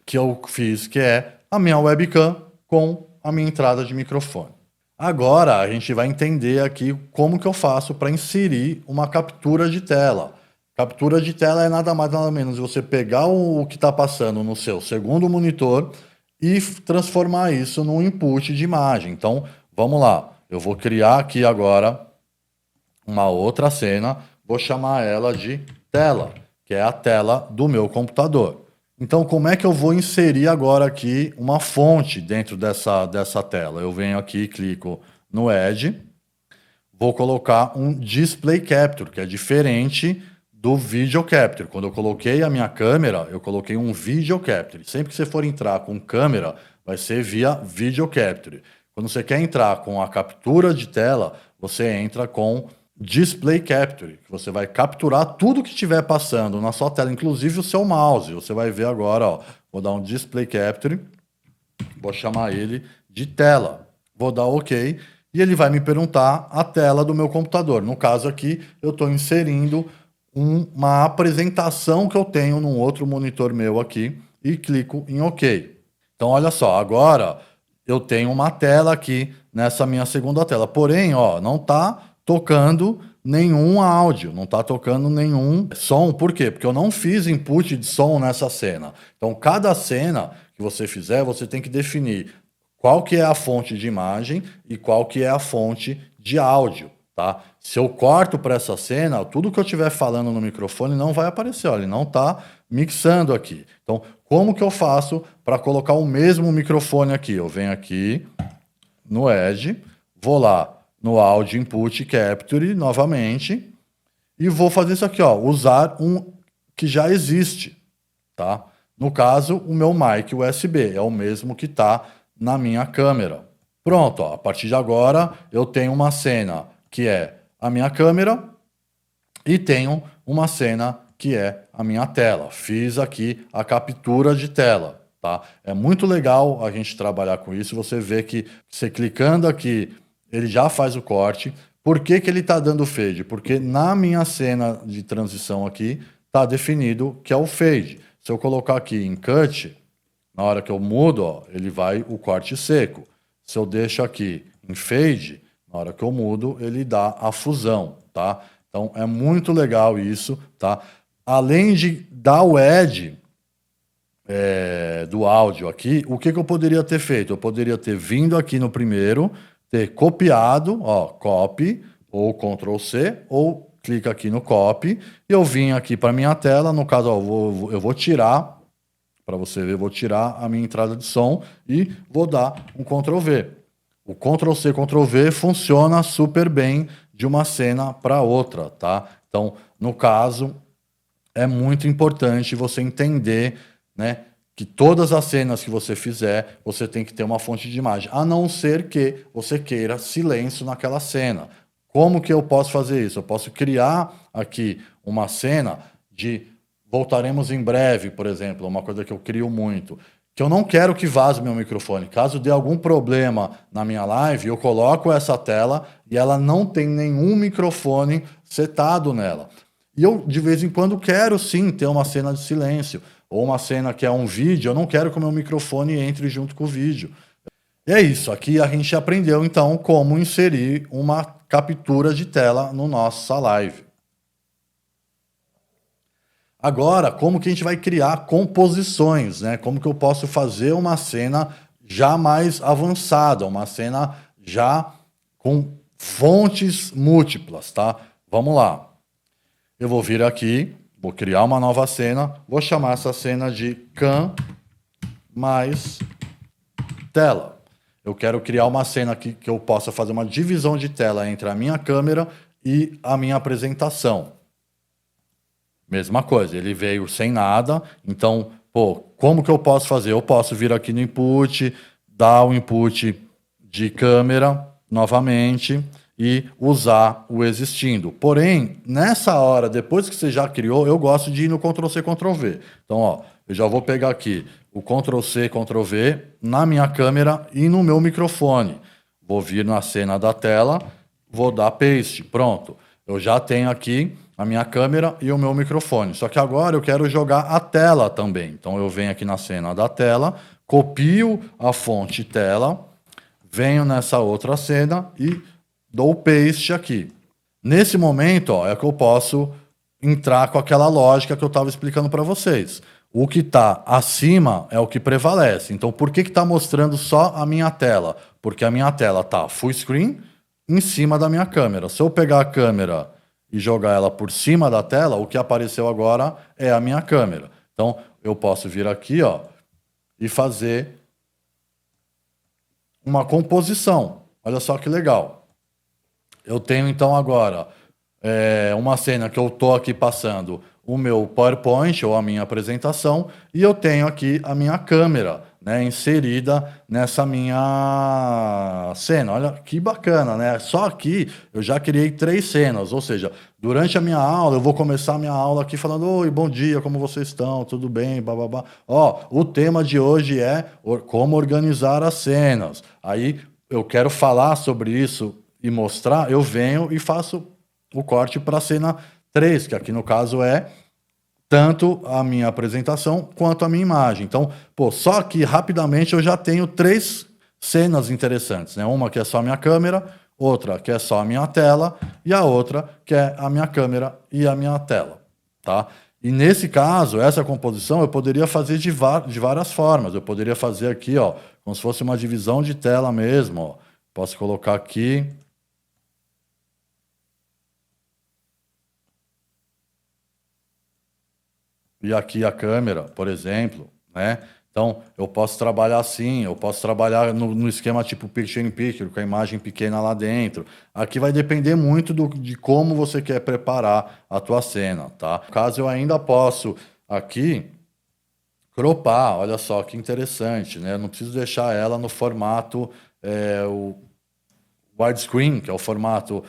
que eu fiz, que é a minha webcam com a minha entrada de microfone. Agora a gente vai entender aqui como que eu faço para inserir uma captura de tela. Captura de tela é nada mais nada menos você pegar o que está passando no seu segundo monitor e transformar isso num input de imagem. Então, vamos lá. Eu vou criar aqui agora uma outra cena, vou chamar ela de tela, que é a tela do meu computador. Então, como é que eu vou inserir agora aqui uma fonte dentro dessa tela? Eu venho aqui, clico no Add, vou colocar um Display Capture, que é diferente do Video Capture. Quando eu coloquei a minha câmera, eu coloquei um Video Capture. Sempre que você for entrar com câmera, vai ser via Video Capture. Quando você quer entrar com a captura de tela, você entra com Display Capture, que você vai capturar tudo que estiver passando na sua tela, inclusive o seu mouse. Você vai ver agora, ó, vou dar um Display Capture, vou chamar ele de tela, vou dar OK, e ele vai me perguntar a tela do meu computador. No caso aqui, eu estou inserindo uma apresentação que eu tenho num outro monitor meu aqui e clico em OK. Então, olha só, agora eu tenho uma tela aqui nessa minha segunda tela, porém, ó, não está tocando nenhum áudio, não está tocando nenhum som. Por quê? Porque eu não fiz input de som nessa cena. Então, cada cena que você fizer, você tem que definir qual que é a fonte de imagem e qual que é a fonte de áudio, tá? Se eu corto para essa cena, tudo que eu estiver falando no microfone não vai aparecer, olha, ele não está mixando aqui. Então, como que eu faço para colocar o mesmo microfone aqui? Eu venho aqui no Edge, vou lá no Audio Input Capture novamente e vou fazer isso aqui, ó, usar um que já existe, tá? No caso, o meu mic USB é o mesmo que está na minha câmera. Pronto, ó, a partir de agora eu tenho uma cena que é a minha câmera e tenho uma cena que é a minha tela. Fiz aqui a captura de tela, tá? É muito legal a gente trabalhar com isso. Você vê que você clicando aqui, ele já faz o corte. Por que que ele está dando fade? Porque na minha cena de transição aqui, está definido que é o fade. Se eu colocar aqui em cut, na hora que eu mudo, ó, ele vai o corte seco. Se eu deixo aqui em fade, na hora que eu mudo, ele dá a fusão, tá? Então, é muito legal isso, tá? Além de dar o add do áudio aqui, o que que eu poderia ter feito? Eu poderia ter vindo aqui no primeiro, ter copiado, ó, copy, ou Ctrl C, ou clica aqui no copy, e eu vim aqui para minha tela, no caso, ó, eu vou tirar, para você ver, vou tirar a minha entrada de som e vou dar um Ctrl V. O Ctrl C, Ctrl V funciona super bem de uma cena para outra, tá? Então, no caso, é muito importante você entender, né, que todas as cenas que você fizer, você tem que ter uma fonte de imagem, a não ser que você queira silêncio naquela cena. como que eu posso fazer isso? Eu posso criar aqui uma cena de voltaremos em breve, por exemplo, uma coisa que eu crio muito, que eu não quero que vaze meu microfone. Caso dê algum problema na minha live, eu coloco essa tela e ela não tem nenhum microfone setado nela. E eu, de vez em quando, quero sim ter uma cena de silêncio, ou uma cena que é um vídeo, eu não quero que o meu microfone entre junto com o vídeo. E é isso, aqui a gente aprendeu então como inserir uma captura de tela no nossa live. Agora, como que a gente vai criar composições, né? Como que eu posso fazer uma cena já mais avançada, uma cena já com fontes múltiplas, tá? Vamos lá. Eu vou vir aqui, vou criar uma nova cena, vou chamar essa cena de cam mais tela. Eu quero criar uma cena aqui que eu possa fazer uma divisão de tela entre a minha câmera e a minha apresentação. Mesma coisa, ele veio sem nada, então, pô, como que eu posso fazer? Eu posso vir aqui no input, dar o input de câmera novamente e usar o existindo. Porém, nessa hora, depois que você já criou, eu gosto de ir no Ctrl+C, Ctrl+V. Então, ó, eu já vou pegar aqui o Ctrl+C, Ctrl+V na minha câmera e no meu microfone. Vou vir na cena da tela, vou dar paste, pronto. Eu já tenho aqui a minha câmera e o meu microfone. Só que agora eu quero jogar a tela também. Então eu venho aqui na cena da tela, copio a fonte tela, venho nessa outra cena e dou o paste aqui. Nesse momento, ó, é que eu posso entrar com aquela lógica que eu estava explicando para vocês. O que está acima é o que prevalece. Então, por que está mostrando só a minha tela? Porque a minha tela está full screen em cima da minha câmera. Se eu pegar a câmera e jogar ela por cima da tela, o que apareceu agora é a minha câmera. Então, eu posso vir aqui, ó, e fazer uma composição. Olha só que legal. Eu tenho, então, agora uma cena que eu estou aqui passando o meu PowerPoint ou a minha apresentação e eu tenho aqui a minha câmera, né, inserida nessa minha cena. Olha que bacana, né? Só aqui eu já criei 3 cenas, ou seja, durante a minha aula eu vou começar a minha aula aqui falando: oi, bom dia, como vocês estão? Tudo bem? Bababá. Ó, o tema de hoje é como organizar as cenas. Aí eu quero falar sobre isso e mostrar, eu venho e faço o corte para a cena 3, que aqui no caso é tanto a minha apresentação quanto a minha imagem. Então, pô, só aqui rapidamente eu já tenho 3 cenas interessantes, né? Uma que é só a minha câmera, outra que é só a minha tela e a outra que é a minha câmera e a minha tela, tá? E nesse caso, essa composição eu poderia fazer de várias formas. Eu poderia fazer aqui, ó, como se fosse uma divisão de tela mesmo, ó. Posso colocar aqui. E aqui a câmera, por exemplo, né? Então, eu posso trabalhar assim, eu posso trabalhar no esquema tipo picture-in-picture, com a imagem pequena lá dentro. Aqui vai depender muito de como você quer preparar a tua cena, tá? No caso, eu ainda posso aqui cropar, olha só que interessante, né? Eu não preciso deixar ela no formato o widescreen, que é o formato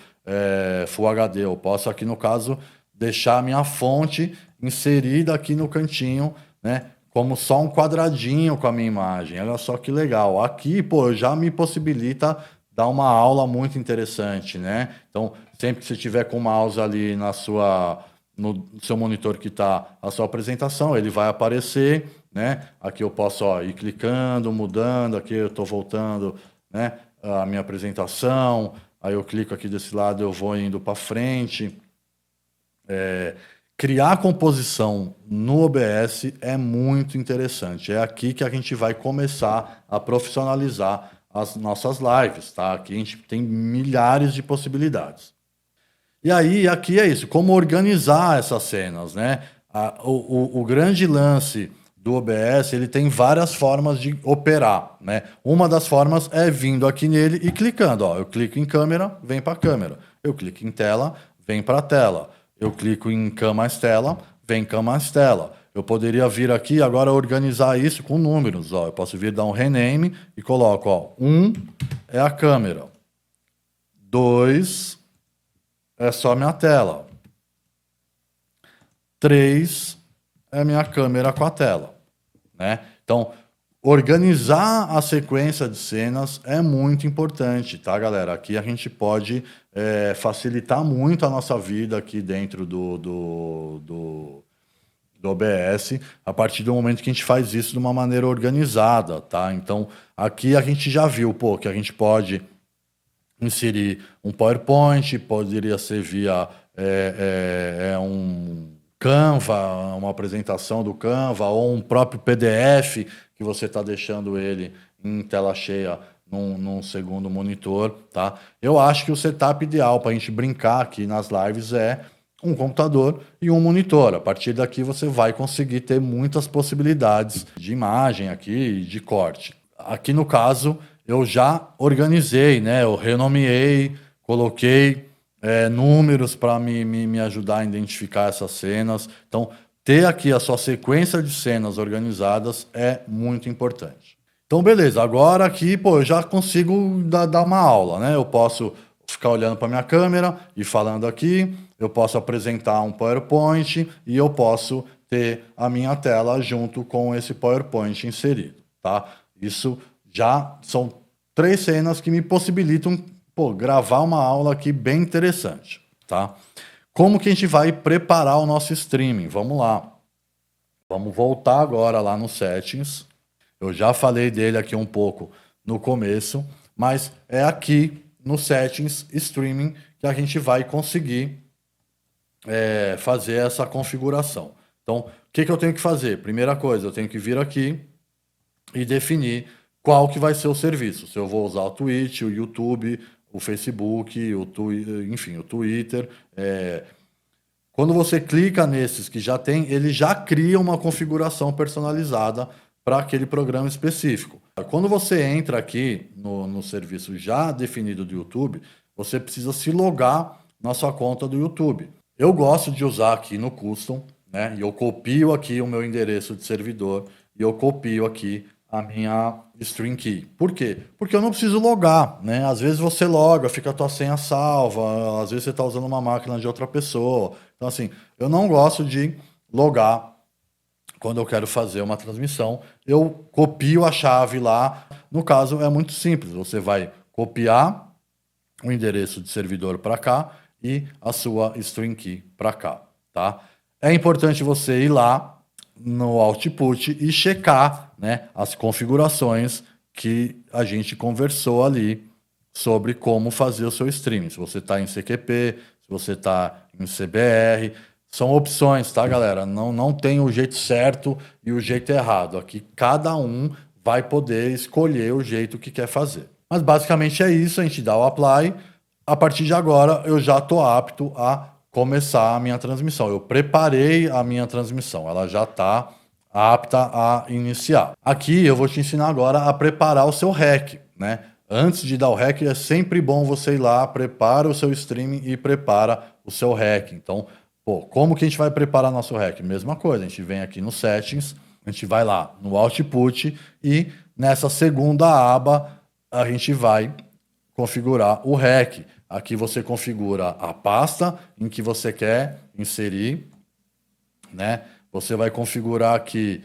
Full HD. Eu posso aqui, no caso, deixar a minha fonte inserida aqui no cantinho, né? Como só um quadradinho com a minha imagem. Olha só que legal. Aqui, pô, já me possibilita dar uma aula muito interessante, né? Então, sempre que você tiver com o mouse ali no seu monitor que está a sua apresentação, ele vai aparecer, né? Aqui eu posso, ó, ir clicando, mudando, aqui eu estou voltando, né? A minha apresentação, aí eu clico aqui desse lado, eu vou indo para frente. Criar composição no OBS é muito interessante. É aqui que a gente vai começar a profissionalizar as nossas lives, tá? Aqui a gente tem milhares de possibilidades. E aí, aqui é isso, como organizar essas cenas, né? O grande lance do OBS, ele tem várias formas de operar, né? Uma das formas é vindo aqui nele e clicando, ó. Eu clico em câmera, vem para a câmera. Eu clico em tela, vem para a tela. Eu clico em Cam mais tela, vem Cam mais tela. Eu poderia vir aqui agora organizar isso com números, ó. Eu posso vir dar um rename e coloco, ó, 1 é a câmera, 2 é só minha tela. 3 é minha câmera com a tela, né? Então, organizar a sequência de cenas é muito importante, tá, galera? Aqui a gente pode facilitar muito a nossa vida aqui dentro do OBS, a partir do momento que a gente faz isso de uma maneira organizada, tá? Então, aqui a gente já viu, pô, que a gente pode inserir um PowerPoint, poderia ser via um Canva, uma apresentação do Canva, ou um próprio PDF, que você está deixando ele em tela cheia num segundo monitor, tá? Eu acho que o setup ideal para a gente brincar aqui nas lives é um computador e um monitor. A partir daqui você vai conseguir ter muitas possibilidades de imagem aqui, de corte. Aqui no caso, eu já organizei, né? Eu renomeei, coloquei números para me ajudar a identificar essas cenas. Então, ter aqui a sua sequência de cenas organizadas é muito importante. Então, beleza. Agora aqui, pô, eu já consigo dar uma aula, né? Eu posso ficar olhando para minha câmera e falando aqui, eu posso apresentar um PowerPoint e eu posso ter a minha tela junto com esse PowerPoint inserido, tá? Isso já são 3 cenas que me possibilitam, pô, gravar uma aula aqui bem interessante, tá? Como que a gente vai preparar o nosso streaming? Vamos lá. Vamos voltar agora lá no Settings. Eu já falei dele aqui um pouco no começo, mas é aqui no Settings Streaming que a gente vai conseguir fazer essa configuração. Então, o que eu tenho que fazer? Primeira coisa, eu tenho que vir aqui e definir qual que vai ser o serviço. Se eu vou usar o Twitch, o YouTube, o Facebook, enfim, o Twitter. Quando você clica nesses que já tem, ele já cria uma configuração personalizada para aquele programa específico. Quando você entra aqui no serviço já definido do YouTube, você precisa se logar na sua conta do YouTube. Eu gosto de usar aqui no Custom, né? E eu copio aqui o meu endereço de servidor e eu copio aqui a minha Stream Key. Por quê? Porque eu não preciso logar, né? Às vezes você loga, fica a tua senha salva, às vezes você está usando uma máquina de outra pessoa. Então, assim, eu não gosto de logar quando eu quero fazer uma transmissão. Eu copio a chave lá. No caso, é muito simples. Você vai copiar o endereço de servidor para cá e a sua Stream Key para cá, tá? É importante você ir lá no Output e checar, né, as configurações que a gente conversou ali sobre como fazer o seu streaming. Se você está em CQP, se você está em CBR, são opções, tá, galera? Não tem o jeito certo e o jeito errado. Aqui cada um vai poder escolher o jeito que quer fazer. Mas basicamente é isso, a gente dá o apply. A partir de agora eu já estou apto a começar a minha transmissão. Eu preparei a minha transmissão, ela já está apta a iniciar. Aqui eu vou te ensinar agora a preparar o seu REC, né? Antes de dar o REC, é sempre bom você ir lá, prepara o seu streaming e prepara o seu REC. Então, pô, como que a gente vai preparar nosso REC? Mesma coisa, a gente vem aqui no Settings, a gente vai lá no Output e nessa segunda aba a gente vai configurar o REC. Aqui você configura a pasta em que você quer inserir, né? Você vai configurar aqui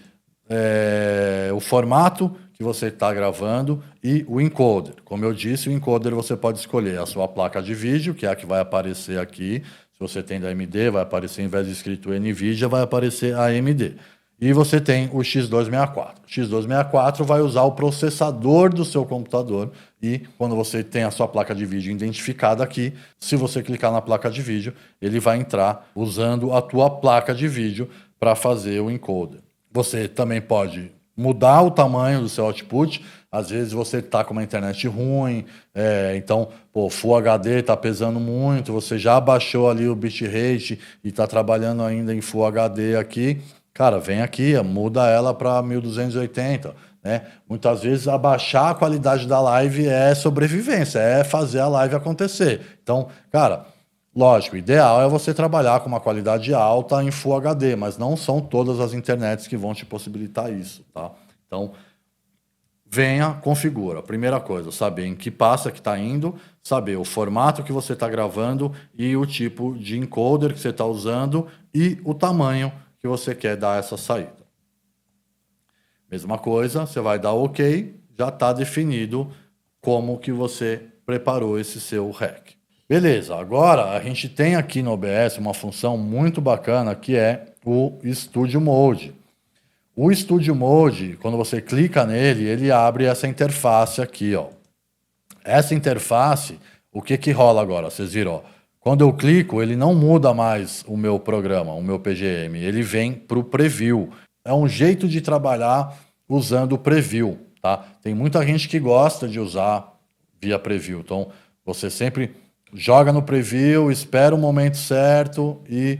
o formato que você está gravando e o encoder. Como eu disse, o encoder você pode escolher a sua placa de vídeo, que é a que vai aparecer aqui. Se você tem da AMD, vai aparecer, em vez de escrito NVIDIA, vai aparecer AMD. E você tem o X264. O X264 vai usar o processador do seu computador e quando você tem a sua placa de vídeo identificada aqui, se você clicar na placa de vídeo, ele vai entrar usando a tua placa de vídeo para fazer o encoder. Você também pode mudar o tamanho do seu output. Às vezes você está com uma internet ruim, então, pô, Full HD está pesando muito, você já baixou ali o bitrate e está trabalhando ainda em Full HD aqui. Cara, vem aqui, muda ela para 1280, né? Muitas vezes abaixar a qualidade da live é sobrevivência, é fazer a live acontecer. Então, cara, lógico, o ideal é você trabalhar com uma qualidade alta em Full HD, mas não são todas as internets que vão te possibilitar isso, tá? Então, venha, configura. Primeira coisa, saber em que pasta que está indo, saber o formato que você está gravando e o tipo de encoder que você está usando e o tamanho que você quer dar essa saída. Mesma coisa, você vai dar OK, já está definido como que você preparou esse seu REC. Beleza, agora a gente tem aqui no OBS uma função muito bacana que é o Studio Mode. O Studio Mode, quando você clica nele, ele abre essa interface aqui, ó. Essa interface, o que que rola agora? Vocês viram, ó. Quando eu clico, ele não muda mais o meu programa, o meu PGM, ele vem para o preview. É um jeito de trabalhar usando o preview, tá? Tem muita gente que gosta de usar via preview, então você sempre joga no preview, espera o momento certo e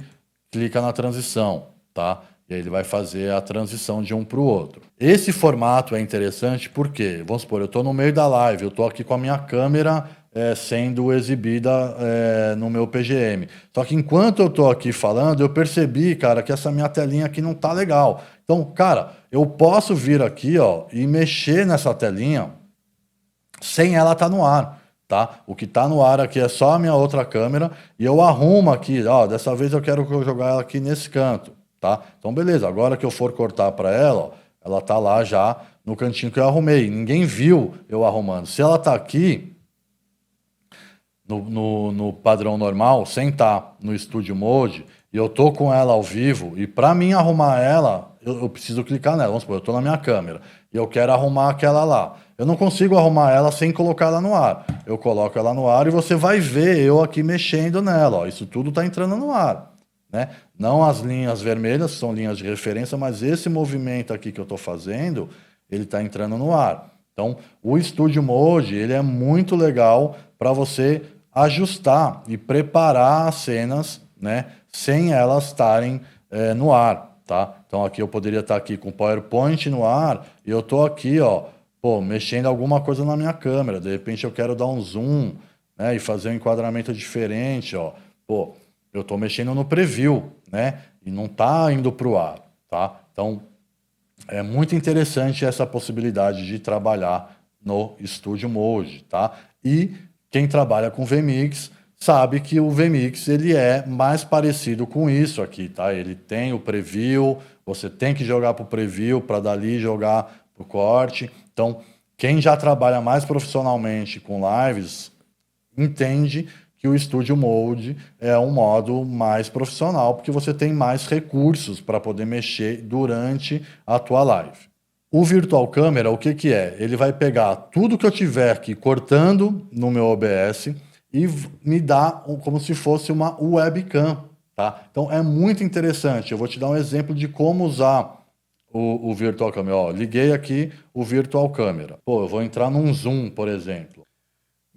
clica na transição, tá? E aí ele vai fazer a transição de um para o outro. Esse formato é interessante porque, vamos supor, eu estou no meio da live, eu estou aqui com a minha câmera sendo exibida no meu PGM. Só que enquanto eu estou aqui falando, eu percebi, cara, que essa minha telinha aqui não tá legal. Então, cara, eu posso vir aqui, ó, e mexer nessa telinha sem ela estar no ar, tá? O que está no ar aqui é só a minha outra câmera e eu arrumo aqui, ó, dessa vez eu quero jogar ela aqui nesse canto, tá? Então, beleza, agora que eu for cortar para ela, ó, ela tá lá já no cantinho que eu arrumei. Ninguém viu eu arrumando. Se ela tá aqui no padrão normal, sem estar no Studio Mode, e eu tô com ela ao vivo, e para mim arrumar ela, eu preciso clicar nela. Vamos supor, eu tô na minha câmera, e eu quero arrumar aquela lá. Eu não consigo arrumar ela sem colocar ela no ar. Eu coloco ela no ar e você vai ver eu aqui mexendo nela. Ó. Isso tudo está entrando no ar. Né? Não as linhas vermelhas, são linhas de referência, mas esse movimento aqui que eu estou fazendo, ele está entrando no ar. Então, o Studio Mode, ele é muito legal para você ajustar e preparar as cenas, né, sem elas estarem no ar, tá? Então, aqui eu poderia estar aqui com o PowerPoint no ar e eu estou aqui, ó, pô, mexendo alguma coisa na minha câmera. De repente eu quero dar um zoom, né, e fazer um enquadramento diferente, ó. Pô, eu estou mexendo no preview, né? E não está indo para o ar, tá? Então, é muito interessante essa possibilidade de trabalhar no Studio Mode, tá? E quem trabalha com VMix sabe que o VMix ele é mais parecido com isso aqui, tá? Ele tem o preview, você tem que jogar para o preview para dali jogar para o corte. Então, quem já trabalha mais profissionalmente com lives entende que o Studio Mode é um modo mais profissional, porque você tem mais recursos para poder mexer durante a tua live. O Virtual Camera, o que que é? Ele vai pegar tudo que eu tiver aqui cortando no meu OBS e me dar como se fosse uma webcam, tá? Então é muito interessante. Eu vou te dar um exemplo de como usar o Virtual Camera. Ó, liguei aqui o Virtual Camera. Pô, eu vou entrar num Zoom, por exemplo.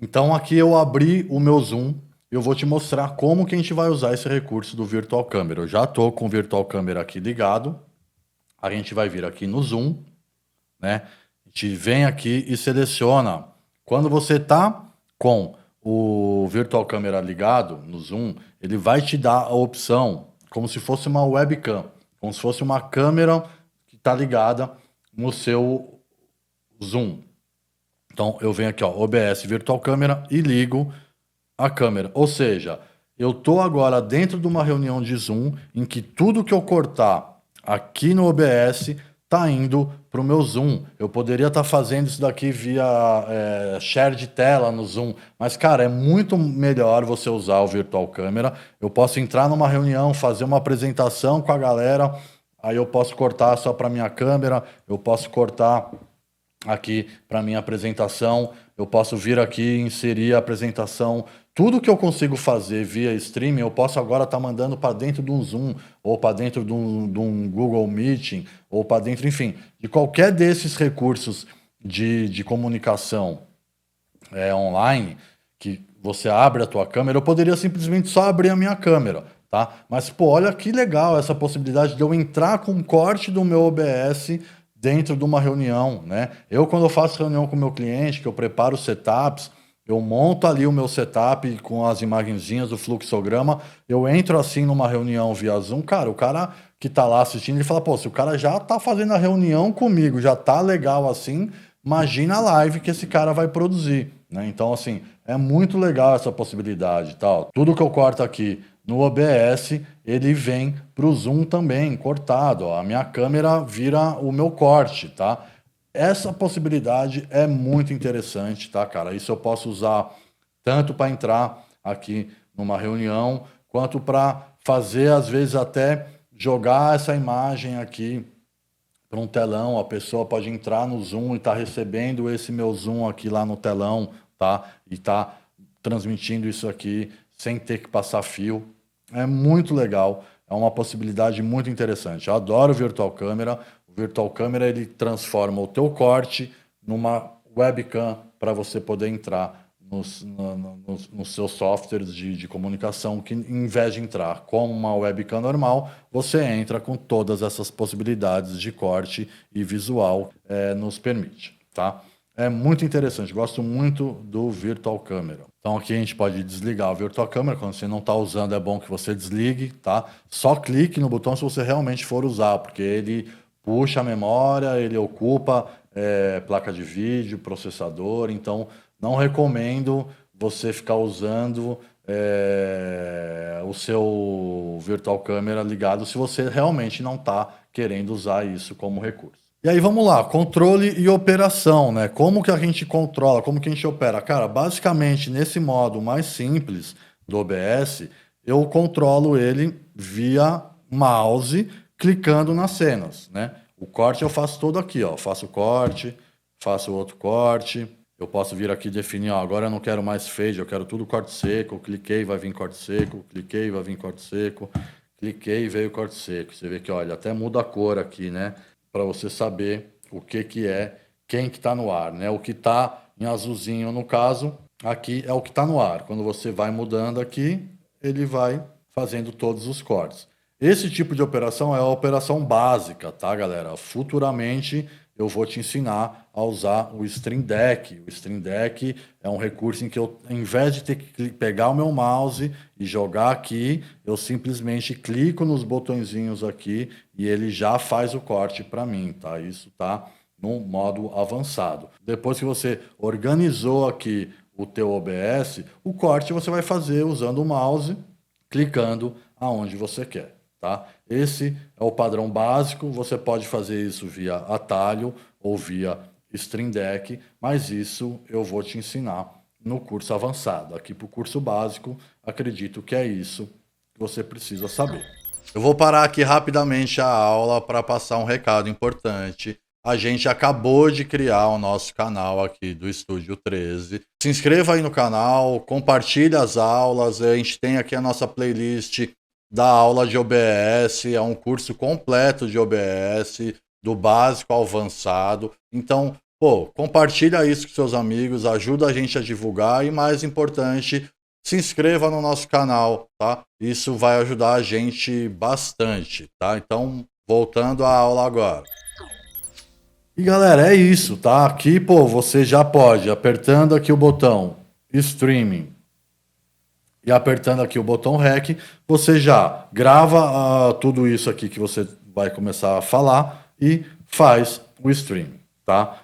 Então aqui eu abri o meu Zoom, eu vou te mostrar como que a gente vai usar esse recurso do Virtual Camera. Eu já estou com o Virtual Camera aqui ligado, a gente vai vir aqui no Zoom, né? A gente vem aqui e seleciona. Quando você está com o Virtual Camera ligado no Zoom, ele vai te dar a opção como se fosse uma webcam, como se fosse uma câmera que está ligada no seu Zoom. Então, eu venho aqui, ó, OBS Virtual Câmera e ligo a câmera. Ou seja, eu estou agora dentro de uma reunião de Zoom em que tudo que eu cortar aqui no OBS está indo para o meu Zoom. Eu poderia estar fazendo isso daqui via share de tela no Zoom, mas, cara, é muito melhor você usar o Virtual Câmera. Eu posso entrar numa reunião, fazer uma apresentação com a galera, aí eu posso cortar só para minha câmera, eu posso cortar aqui para minha apresentação, eu posso vir aqui e inserir a apresentação. Tudo que eu consigo fazer via streaming, eu posso agora estar mandando para dentro de um Zoom, ou para dentro de um Google Meeting, ou para dentro, enfim, de qualquer desses recursos de comunicação online, que você abre a tua câmera. Eu poderia simplesmente só abrir a minha câmera, tá? Mas, pô, olha que legal essa possibilidade de eu entrar com um corte do meu OBS dentro de uma reunião, né? Quando eu faço reunião com o meu cliente, que eu preparo setups, eu monto ali o meu setup com as imagenzinhas do fluxograma, eu entro assim numa reunião via Zoom, cara, o cara que tá lá assistindo, ele fala, pô, se o cara já tá fazendo a reunião comigo, já tá legal assim, imagina a live que esse cara vai produzir, né? Então, assim, é muito legal essa possibilidade, tal. Tudo que eu corto aqui no OBS, ele vem para o Zoom também, cortado. Ó. A minha câmera vira o meu corte, tá? Essa possibilidade é muito interessante, tá, cara? Isso eu posso usar tanto para entrar aqui numa reunião, quanto para fazer, às vezes, até jogar essa imagem aqui para um telão. A pessoa pode entrar no Zoom e tá recebendo esse meu Zoom aqui lá no telão, tá? E tá transmitindo isso aqui sem ter que passar fio. É muito legal, é uma possibilidade muito interessante. Eu adoro o Virtual Câmera. O Virtual Câmera ele transforma o teu corte numa webcam para você poder entrar nos seus softwares de comunicação, que em vez de entrar como uma webcam normal, você entra com todas essas possibilidades de corte e visual nos permite, tá? É muito interessante, gosto muito do Virtual Camera. Então aqui a gente pode desligar o Virtual Camera, quando você não está usando é bom que você desligue, tá? Só clique no botão se você realmente for usar, porque ele puxa a memória, ele ocupa placa de vídeo, processador, então não recomendo você ficar usando o seu Virtual Camera ligado se você realmente não está querendo usar isso como recurso. E aí vamos lá, controle e operação, né? Como que a gente controla, como que a gente opera? Cara, basicamente nesse modo mais simples do OBS, eu controlo ele via mouse, clicando nas cenas, né? O corte eu faço todo aqui, ó. Faço corte, faço outro corte. Eu posso vir aqui e definir, ó, agora eu não quero mais fade, eu quero tudo corte seco. Cliquei, vai vir corte seco. Cliquei, vai vir corte seco. Cliquei, veio corte seco. Você vê que, olha, até muda a cor aqui, né? Para você saber o que é, quem que está no ar, né? O que está em azulzinho, no caso, aqui é o que está no ar. Quando você vai mudando aqui, ele vai fazendo todos os cortes. Esse tipo de operação é a operação básica, tá, galera? Futuramente eu vou te ensinar a usar o Stream Deck. O Stream Deck é um recurso em que eu, ao invés de ter que pegar o meu mouse e jogar aqui, eu simplesmente clico nos botõezinhos aqui e ele já faz o corte para mim, tá? Isso tá no modo avançado. Depois que você organizou aqui o teu OBS, o corte você vai fazer usando o mouse, clicando aonde você quer. Tá? Esse é o padrão básico, você pode fazer isso via atalho ou via Stream Deck, mas isso eu vou te ensinar no curso avançado. Aqui para o curso básico, acredito que é isso que você precisa saber. Eu vou parar aqui rapidamente a aula para passar um recado importante. A gente acabou de criar o nosso canal aqui do Estúdio 13. Se inscreva aí no canal, compartilhe as aulas, a gente tem aqui a nossa playlist da aula de OBS, é um curso completo de OBS, do básico ao avançado. Então, pô, compartilha isso com seus amigos, ajuda a gente a divulgar e, mais importante, se inscreva no nosso canal, tá? Isso vai ajudar a gente bastante, tá? Então, voltando à aula agora. E galera, é isso, tá? Aqui, pô, você já pode, apertando aqui o botão Streaming, e apertando aqui o botão REC, você já grava tudo isso aqui que você vai começar a falar e faz o stream, tá?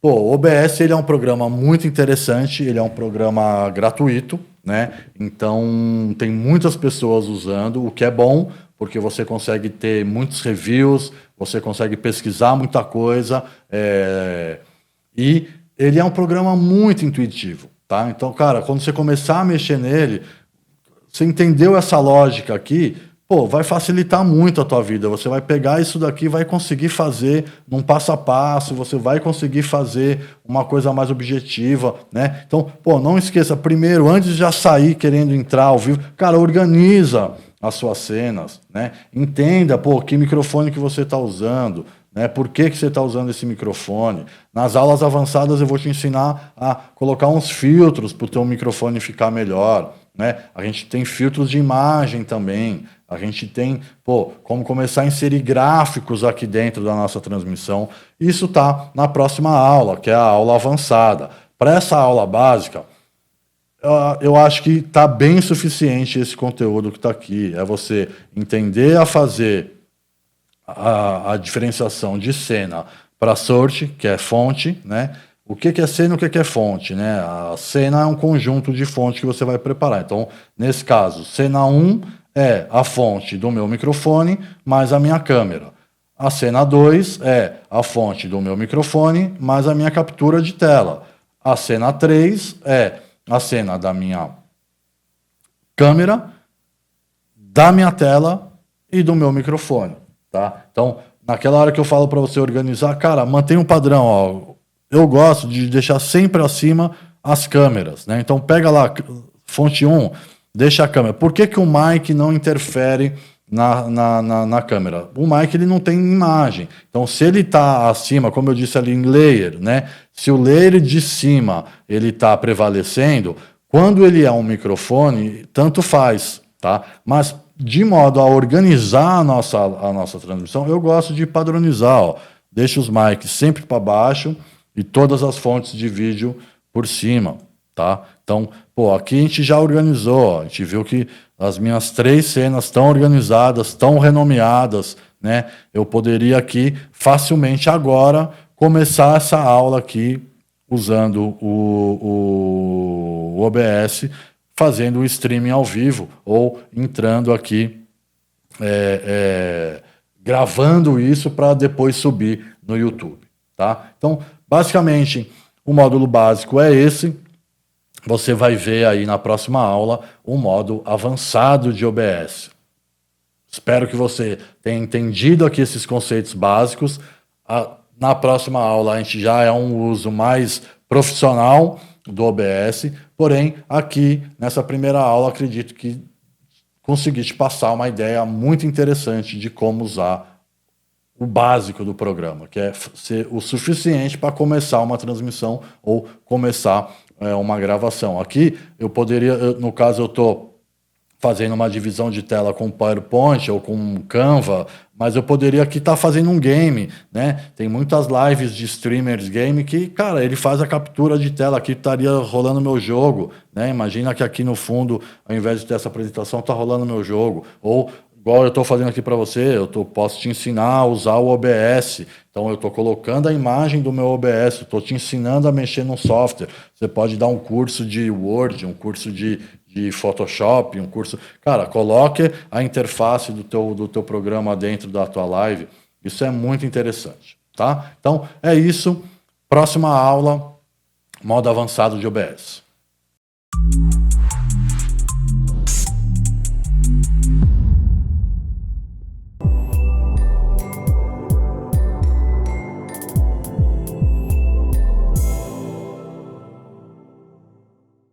Pô, o OBS ele é um programa muito interessante, ele é um programa gratuito, né? Então tem muitas pessoas usando, o que é bom, porque você consegue ter muitos reviews, você consegue pesquisar muita coisa, e ele é um programa muito intuitivo. Tá? Então, cara, quando você começar a mexer nele, você entendeu essa lógica aqui, pô, vai facilitar muito a tua vida. Você vai pegar isso daqui, vai conseguir fazer num passo a passo, você vai conseguir fazer uma coisa mais objetiva, né? Então, pô, não esqueça, primeiro, antes de já sair querendo entrar ao vivo, cara, organiza as suas cenas, né? Entenda, pô, que microfone que você está usando, né? Por que você está usando esse microfone? Nas aulas avançadas eu vou te ensinar a colocar uns filtros para o teu microfone ficar melhor, né? A gente tem filtros de imagem também, a gente tem, pô, como começar a inserir gráficos aqui dentro da nossa transmissão. Isso tá na próxima aula, que é a aula avançada. Para essa aula básica, eu acho que está bem suficiente esse conteúdo que está aqui. É você entender a fazer a diferenciação de cena para source, que é fonte, né? O que é cena e o que é fonte, né? A cena é um conjunto de fontes que você vai preparar. Então, nesse caso, cena 1 é a fonte do meu microfone mais a minha câmera. A cena 2 é a fonte do meu microfone mais a minha captura de tela. A cena 3 é a cena da minha câmera, da minha tela e do meu microfone, tá? Então, naquela hora que eu falo para você organizar, cara, mantenha um padrão, ó. Eu gosto de deixar sempre acima as câmeras, né? Então, pega lá, fonte 1, deixa a câmera. Por que o mic não interfere na câmera? O mic ele não tem imagem. Então, se ele está acima, como eu disse ali em layer, né? Se o layer de cima ele está prevalecendo, quando ele é um microfone, tanto faz, tá? Mas de modo a organizar a nossa transmissão, eu gosto de padronizar, ó. Deixa os mics sempre para baixo e todas as fontes de vídeo por cima, tá? Então, pô, aqui a gente já organizou, ó. A gente viu que as minhas 3 cenas estão organizadas, estão renomeadas, né? Eu poderia aqui facilmente agora começar essa aula aqui usando o OBS, fazendo o streaming ao vivo ou entrando aqui, gravando isso para depois subir no YouTube, tá? Então, basicamente, o módulo básico é esse. Você vai ver aí na próxima aula o modo avançado de OBS. Espero que você tenha entendido aqui esses conceitos básicos. Na próxima aula a gente já é um uso mais profissional do OBS, porém aqui nessa primeira aula acredito que consegui te passar uma ideia muito interessante de como usar o básico do programa, que é ser o suficiente para começar uma transmissão ou começar uma gravação. Aqui eu poderia, no caso eu estou fazendo uma divisão de tela com PowerPoint ou com Canva, mas eu poderia aqui estar fazendo um game, né? Tem muitas lives de streamers game que, cara, ele faz a captura de tela, aqui estaria rolando meu jogo, né? Imagina que aqui no fundo, ao invés de ter essa apresentação, está rolando meu jogo. Ou, igual eu estou fazendo aqui para você, posso te ensinar a usar o OBS. Então, eu estou colocando a imagem do meu OBS, estou te ensinando a mexer no software. Você pode dar um curso de Word, um curso de Photoshop, um curso... Cara, coloque a interface do teu programa dentro da tua live. Isso é muito interessante, tá? Então, é isso. Próxima aula, modo avançado de OBS.